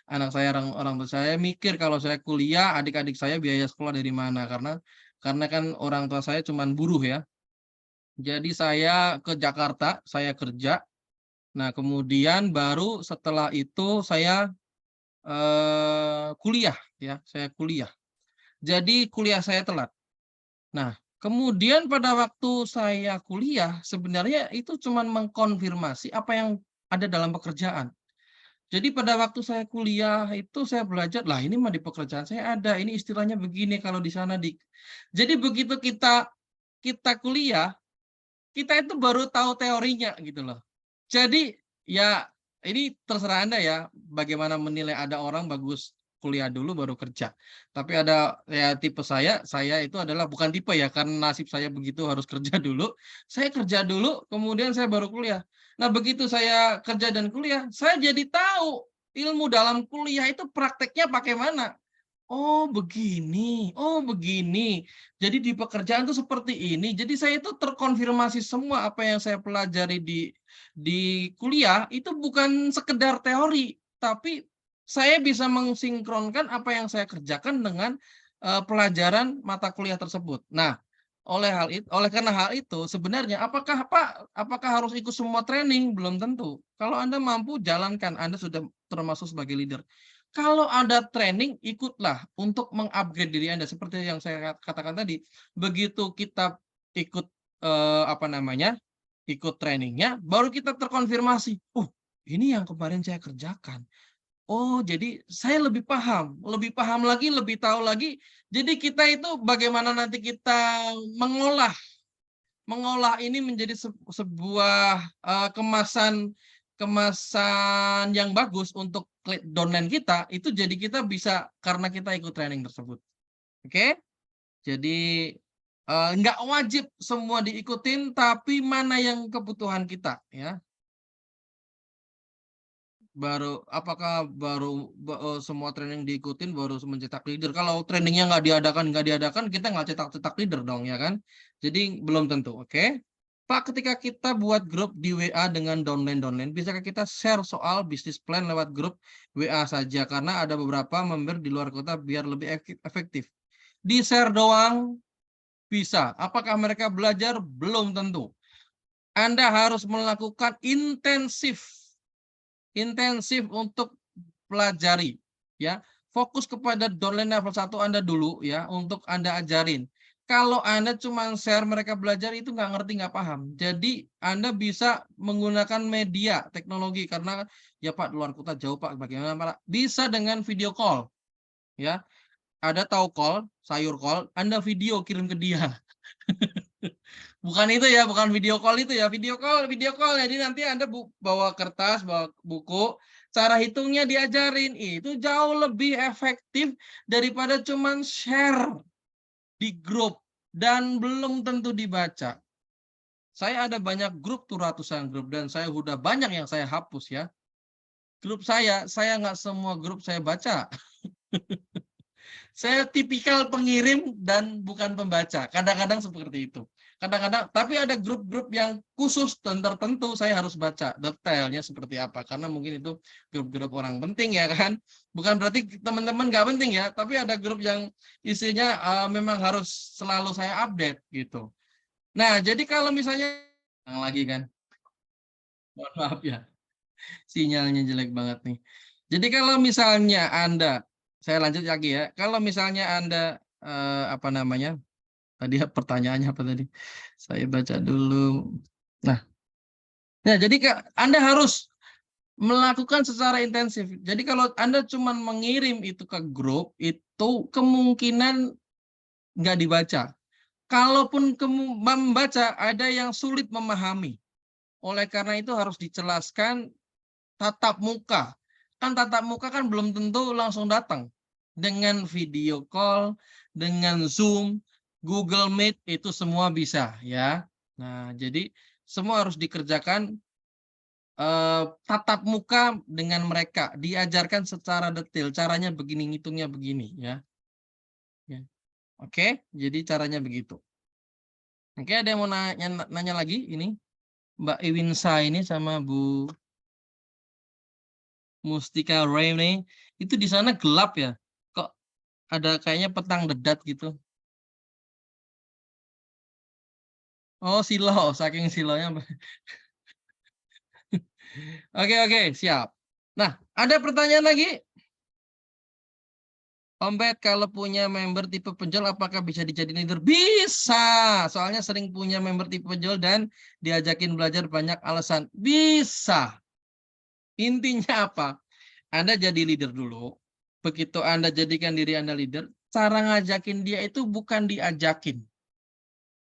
Anak saya orang tua saya mikir kalau saya kuliah, adik-adik saya biaya sekolah dari mana, karena kan orang tua saya cuman buruh ya. Jadi saya ke Jakarta, saya kerja. Nah, kemudian baru setelah itu saya kuliah ya, saya kuliah. Jadi kuliah saya telat. Nah, kemudian pada waktu saya kuliah sebenarnya itu cuman mengkonfirmasi apa yang ada dalam pekerjaan. Jadi pada waktu saya kuliah itu saya belajar, lah ini mah di pekerjaan saya ada, ini istilahnya begini kalau di sana di. Jadi begitu kita kita kuliah, kita itu baru tahu teorinya gitu loh. Jadi ya ini terserah Anda ya, bagaimana menilai ada orang bagus kuliah dulu baru kerja. Tapi ada ya tipe saya itu adalah bukan tipe ya, karena nasib saya begitu harus kerja dulu. Saya kerja dulu, kemudian saya baru kuliah. Nah, begitu saya kerja dan kuliah, saya jadi tahu ilmu dalam kuliah itu prakteknya pakai mana. Oh begini. Jadi di pekerjaan tuh seperti ini. Jadi saya itu terkonfirmasi semua apa yang saya pelajari di kuliah itu bukan sekedar teori, tapi saya bisa mensinkronkan apa yang saya kerjakan dengan pelajaran mata kuliah tersebut. Nah, oleh karena hal itu sebenarnya apakah harus ikut semua training? Belum tentu. Kalau Anda mampu jalankan, Anda sudah termasuk sebagai leader. Kalau ada training, ikutlah untuk mengupgrade diri Anda. Seperti yang saya katakan tadi, begitu kita ikut apa namanya, ikut trainingnya, baru kita terkonfirmasi. Ini yang kemarin saya kerjakan. Oh, jadi saya lebih paham lagi, lebih tahu lagi. Jadi kita itu bagaimana nanti kita mengolah mengolah ini menjadi sebuah kemasan kemasan yang bagus untuk downline kita, itu jadi kita bisa karena kita ikut training tersebut. Oke? Jadi nggak wajib semua diikutin, tapi mana yang kebutuhan kita ya. Apakah baru semua training diikutin baru mencetak leader? Kalau trainingnya nggak diadakan, kita nggak cetak leader dong ya kan? Jadi belum tentu, oke? Pak, ketika kita buat grup di WA dengan downline, bisakah kita share soal bisnis plan lewat grup WA saja? Karena ada beberapa member di luar kota biar lebih efektif. Di-share doang bisa. Apakah mereka belajar? Belum tentu. Anda harus melakukan intensif untuk pelajari ya. Fokus kepada downline level 1 Anda dulu ya untuk Anda ajarin. Kalau Anda cuma share mereka belajar itu nggak ngerti, nggak paham. Jadi Anda bisa menggunakan media teknologi karena ya Pak luar kota jauh Pak, bagaimana Pak? Bisa dengan video call ya. Ada tahu call, sayur call, Anda video kirim ke dia. Bukan itu ya, bukan video call itu ya, video call. Jadi nanti Anda bawa kertas, bawa buku, cara hitungnya diajarin. Itu jauh lebih efektif daripada cuman share di grup dan belum tentu dibaca. Saya ada banyak grup tuh, ratusan grup, dan saya udah banyak yang saya hapus ya. Grup saya nggak semua grup saya baca. Saya tipikal pengirim dan bukan pembaca. Kadang-kadang seperti itu. Kadang-kadang, tapi ada grup-grup yang khusus dan tertentu saya harus baca detailnya seperti apa. Karena mungkin itu grup-grup orang penting ya kan. Bukan berarti teman-teman nggak penting ya, tapi ada grup yang isinya memang harus selalu saya update gitu. Nah, jadi kalau misalnya lagi kan, mohon maaf ya, sinyalnya jelek banget nih. Jadi kalau misalnya Anda, saya lanjut lagi ya. Kalau misalnya Anda apa namanya? Tadi pertanyaannya apa tadi? Saya baca dulu. Nah, ya jadi Anda harus melakukan secara intensif. Jadi kalau Anda cuma mengirim itu ke grup, itu kemungkinan nggak dibaca. Kalaupun membaca, ada yang sulit memahami. Oleh karena itu harus dijelaskan tatap muka. Kan tatap muka kan belum tentu langsung datang. Dengan video call, dengan Zoom, Google Meet, itu semua bisa ya. Nah, jadi semua harus dikerjakan tatap muka dengan mereka, diajarkan secara detail. Caranya begini, ngitungnya begini ya. Ya. Oke, jadi caranya begitu. Oke, ada yang mau nanya lagi ini? Mbak Iwinsa ini sama Bu Mustika Raine, itu di sana gelap ya? Kok ada kayaknya petang dedat gitu? Oh, silo, saking silonya. Oke, siap. Nah, ada pertanyaan lagi? Om Bet, kalau punya member tipe penjual, apakah bisa dijadiin leader? Bisa, soalnya sering punya member tipe penjual dan diajakin belajar banyak alasan. Bisa. Intinya apa? Anda jadi leader dulu. Begitu Anda jadikan diri Anda leader, cara ngajakin dia itu bukan diajakin.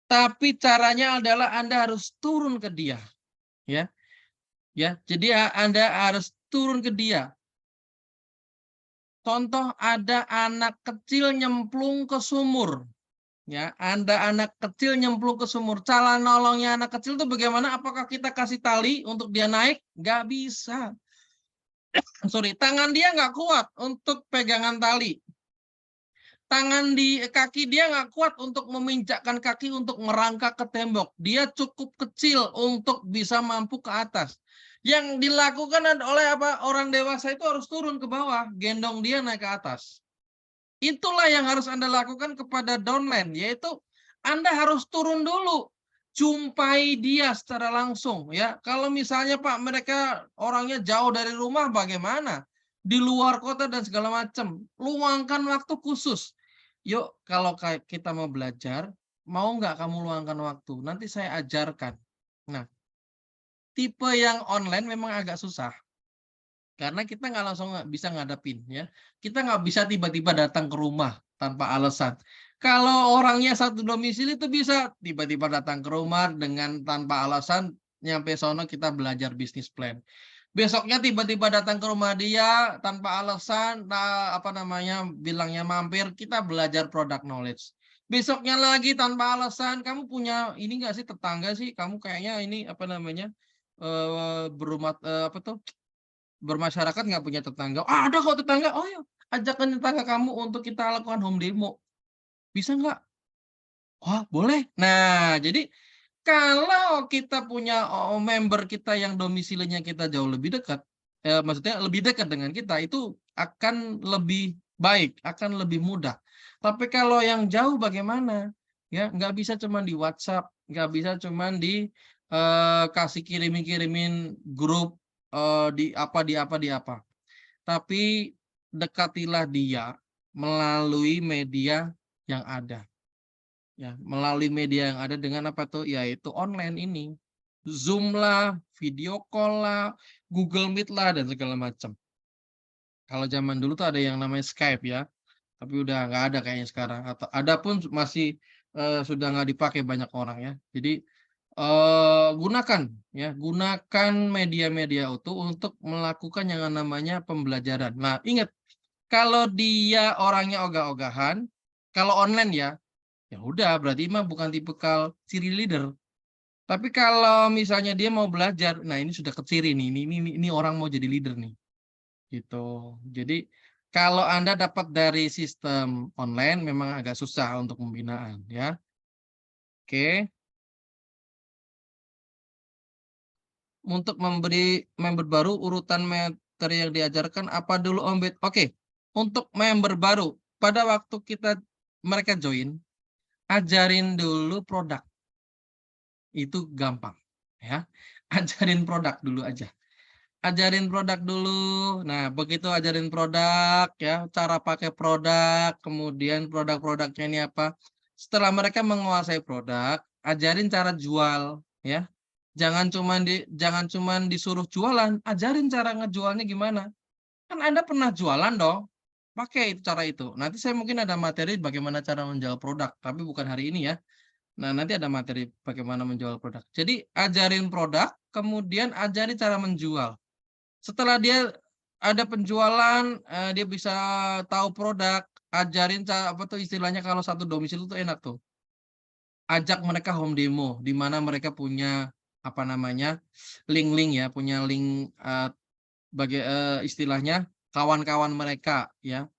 Tapi caranya adalah Anda harus turun ke dia. Ya, jadi Anda harus turun ke dia. Contoh, ada anak kecil nyemplung ke sumur. Ya, Anda anak kecil nyemplung ke sumur. Cara nolongnya anak kecil itu bagaimana? Apakah kita kasih tali untuk dia naik? Nggak bisa. Sorry, tangan dia nggak kuat untuk pegangan tali. Tangan di kaki dia nggak kuat untuk meminjakkan kaki untuk merangkak ke tembok. Dia cukup kecil untuk bisa mampu ke atas. Yang dilakukan oleh orang dewasa itu harus turun ke bawah, gendong dia naik ke atas. Itulah yang harus Anda lakukan kepada downline, yaitu Anda harus turun dulu, jumpai dia secara langsung ya. Kalau misalnya Pak, mereka orangnya jauh dari rumah, bagaimana? Di luar kota dan segala macam, luangkan waktu khusus. Yuk, kalau kita mau belajar, mau nggak kamu luangkan waktu? Nanti saya ajarkan. Nah, tipe yang online memang agak susah. Karena kita nggak langsung bisa ngadepin ya. Kita nggak bisa tiba-tiba datang ke rumah tanpa alasan. Kalau orangnya satu domisili itu bisa tiba-tiba datang ke rumah dengan tanpa alasan, nyampe sono kita belajar bisnis plan. Besoknya tiba-tiba datang ke rumah dia tanpa alasan, bilangnya mampir, kita belajar product knowledge. Besoknya lagi tanpa alasan, kamu punya ini nggak sih, tetangga sih, kamu kayaknya ini berumah apa tuh, bermasyarakat, nggak punya tetangga. Ada kok tetangga. Oh ya, ajakkan tetangga kamu untuk kita lakukan home demo. Bisa nggak? Wah, boleh. Nah, jadi kalau kita punya member kita yang domisilinya kita jauh lebih dekat, maksudnya lebih dekat dengan kita, itu akan lebih baik, akan lebih mudah. Tapi kalau yang jauh bagaimana? Ya, nggak bisa cuma di WhatsApp, nggak bisa cuma di kasih kirimin grup di apa. Tapi dekatilah dia melalui media yang ada. Ya, melalui media yang ada dengan apa tuh? Yaitu online ini. Zoom lah, video call lah, Google Meet lah, dan segala macam. Kalau zaman dulu tuh ada yang namanya Skype ya, tapi udah nggak ada kayaknya sekarang. Atau ada pun masih sudah nggak dipakai banyak orang ya. Jadi gunakan media-media itu untuk melakukan yang namanya pembelajaran. Nah, ingat, kalau dia orangnya ogah-ogahan, kalau online ya udah berarti mah bukan tipikal ciri leader. Tapi kalau misalnya dia mau belajar, nah ini sudah keciri nih, ini orang mau jadi leader nih, gitu. Jadi kalau Anda dapat dari sistem online memang agak susah untuk pembinaan ya. Oke, untuk memberi member baru urutan materi yang diajarkan apa dulu Om Bet? Oke, untuk member baru pada waktu mereka join, ajarin dulu produk. Itu gampang ya. Ajarin produk dulu aja. Ajarin produk dulu. Nah, begitu ajarin produk ya, cara pakai produk, kemudian produk-produknya ini apa. Setelah mereka menguasai produk, ajarin cara jual ya. Jangan cuman disuruh jualan, ajarin cara ngejualnya gimana. Kan Anda pernah jualan dong, pakai cara itu. Nanti saya mungkin ada materi bagaimana cara menjual produk, tapi bukan hari ini ya. Nah, nanti ada materi bagaimana menjual produk. Jadi ajarin produk, kemudian ajari cara menjual. Setelah dia ada penjualan, dia bisa tahu produk, ajarin cara apa tuh istilahnya kalau satu domisili itu enak tuh. Ajak mereka home demo, di mana mereka punya apa namanya link-link ya, punya link istilahnya kawan-kawan mereka ya.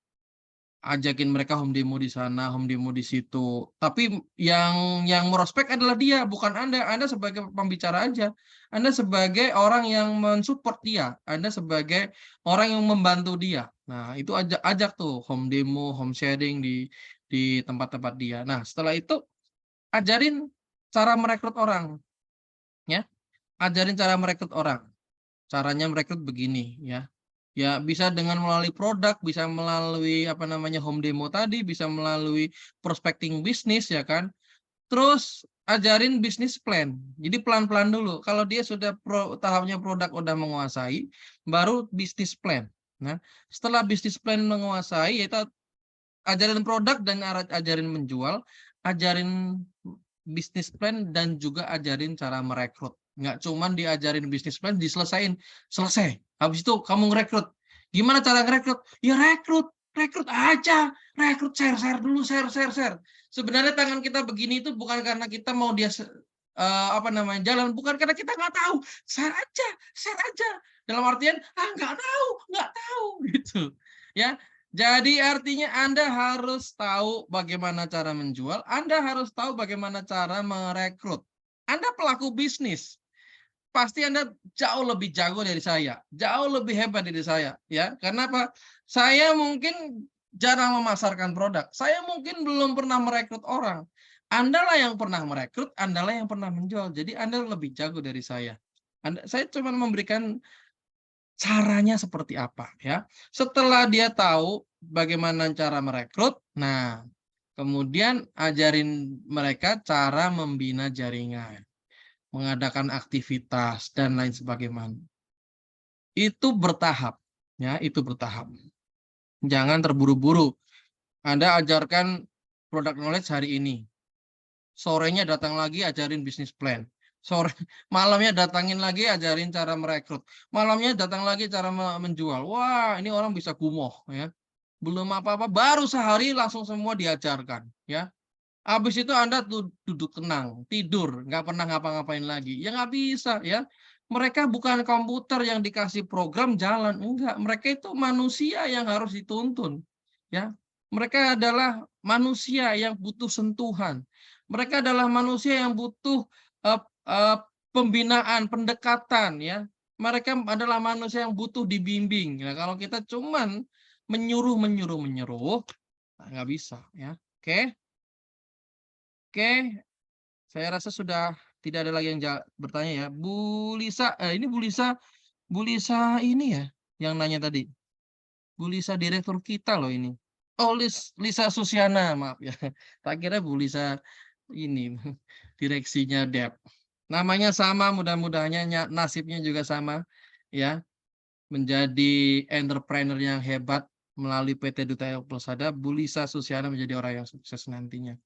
Ajakin mereka home demo di sana, home demo di situ. Tapi yang merospek adalah dia, bukan Anda. Anda sebagai pembicara aja. Anda sebagai orang yang mensupport dia. Anda sebagai orang yang membantu dia. Nah, itu ajak tuh home demo, home sharing di tempat-tempat dia. Nah, setelah itu ajarin cara merekrut orang, ya. Ajarin cara merekrut orang. Caranya merekrut begini, ya. Ya, bisa dengan melalui produk, bisa melalui apa namanya home demo tadi, bisa melalui prospecting bisnis ya kan. Terus ajarin bisnis plan. Jadi pelan-pelan dulu. Kalau dia sudah tahapnya produk udah menguasai, baru bisnis plan. Nah, setelah bisnis plan menguasai, yaitu ajarin produk dan ajarin menjual, ajarin bisnis plan dan juga ajarin cara merekrut. Nggak cuman diajarin bisnis plan, diselesain, selesai. Habis itu kamu ngerekrut. Gimana cara ngerekrut? Ya rekrut aja. Rekrut, share dulu, share. Sebenarnya tangan kita begini itu bukan karena kita mau dia apa namanya jalan, bukan karena kita nggak tahu. Share aja. Dalam artian, nggak tahu gitu. Ya, jadi artinya Anda harus tahu bagaimana cara menjual, Anda harus tahu bagaimana cara merekrut. Anda pelaku bisnis, pasti Anda jauh lebih jago dari saya, jauh lebih hebat dari saya, ya. Karena apa? Saya mungkin jarang memasarkan produk, saya mungkin belum pernah merekrut orang. Anda lah yang pernah merekrut, Anda lah yang pernah menjual. Jadi Anda lebih jago dari saya. Saya cuma memberikan caranya seperti apa ya. Setelah dia tahu bagaimana cara merekrut, nah kemudian ajarin mereka cara membina jaringan, mengadakan aktivitas dan lain sebagainya. Itu bertahap ya, itu bertahap. Jangan terburu-buru. Anda ajarkan product knowledge hari ini. Sorenya datang lagi ajarin bisnis plan. Malamnya datangin lagi ajarin cara merekrut. Malamnya datang lagi cara menjual. Wah, ini orang bisa gumoh ya. Belum apa-apa, baru sehari langsung semua diajarkan ya. Habis itu Anda duduk tenang, tidur, nggak pernah ngapa-ngapain lagi. Ya nggak bisa ya. Mereka bukan komputer yang dikasih program jalan, enggak. Mereka itu manusia yang harus dituntun. Ya. Mereka adalah manusia yang butuh sentuhan. Mereka adalah manusia yang butuh uh, uh, pembinaan, pendekatan ya. Mereka adalah manusia yang butuh dibimbing. Nah, kalau kita cuman menyuruh, nggak bisa ya. Oke. Oke, saya rasa sudah tidak ada lagi yang bertanya ya. Bu Lisa, ini Bu Lisa ini ya yang nanya tadi. Bu Lisa direktur kita loh ini. Oh, Lisa Susiana, maaf ya. Tak kira Bu Lisa ini direksinya Dep. Namanya sama, mudah-mudahannya nasibnya juga sama ya. Menjadi entrepreneur yang hebat melalui PT Duta Plosada, Bu Lisa Susiana menjadi orang yang sukses nantinya.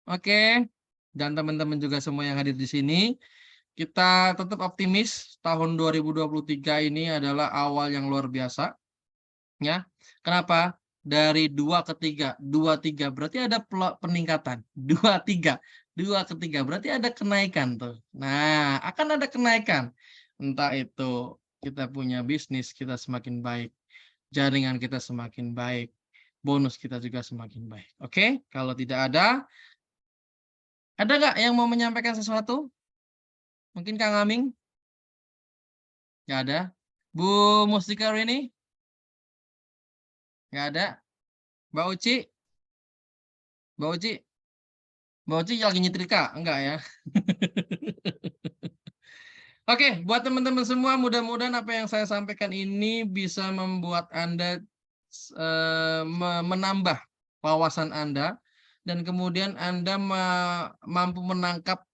Oke, dan teman-teman juga semua yang hadir di sini, kita tetap optimis tahun 2023 ini adalah awal yang luar biasa. Ya, kenapa? Dari 2 ke 3, 2-3 berarti ada peningkatan. 2-3, 2 ke 3 berarti ada kenaikan tuh. Nah, akan ada kenaikan. Entah itu kita punya bisnis kita semakin baik, jaringan kita semakin baik, bonus kita juga semakin baik. Oke, kalau tidak ada nggak yang mau menyampaikan sesuatu? Mungkin Kang Aming? Nggak ada. Bu Mustika Rini? Nggak ada. Mbak Uci? Mbak Uci? Mbak Uci lagi nyetrika? Enggak ya. Oke, buat teman-teman semua, mudah-mudahan apa yang saya sampaikan ini bisa membuat Anda menambah wawasan Anda, dan kemudian Anda mampu menangkap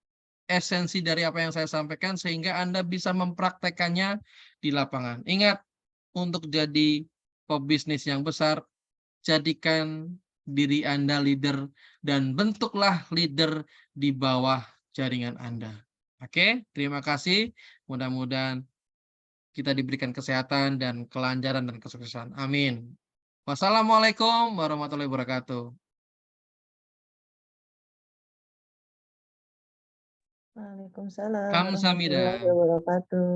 esensi dari apa yang saya sampaikan sehingga Anda bisa mempraktekannya di lapangan. Ingat, untuk jadi pebisnis yang besar, jadikan diri Anda leader dan bentuklah leader di bawah jaringan Anda. Oke, terima kasih. Mudah-mudahan kita diberikan kesehatan dan kelancaran dan kesuksesan. Amin. Wassalamualaikum warahmatullahi wabarakatuh. Waalaikumsalam Kamsahamnida. warahmatullahi wabarakatuh.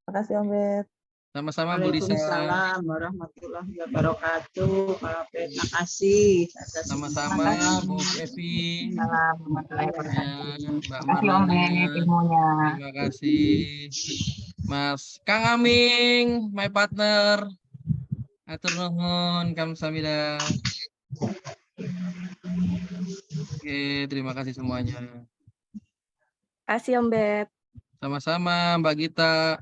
Makasih Om Bet. Sama-sama Bu Lisa. Waalaikumsalam warahmatullahi wabarakatuh. Pak Bet, makasih atas Sama-sama Bu Evi. Salam warahmatullahi Ya, wabarakatuh. Mbak Makasih Om Marlina. Bet ilmunya. Terima kasih. Mas Kang Aming, my partner. Atur nuhun, kamsahamnida. Oke, terima kasih semuanya. Kasih Om Bet. Sama-sama Mbak Gita.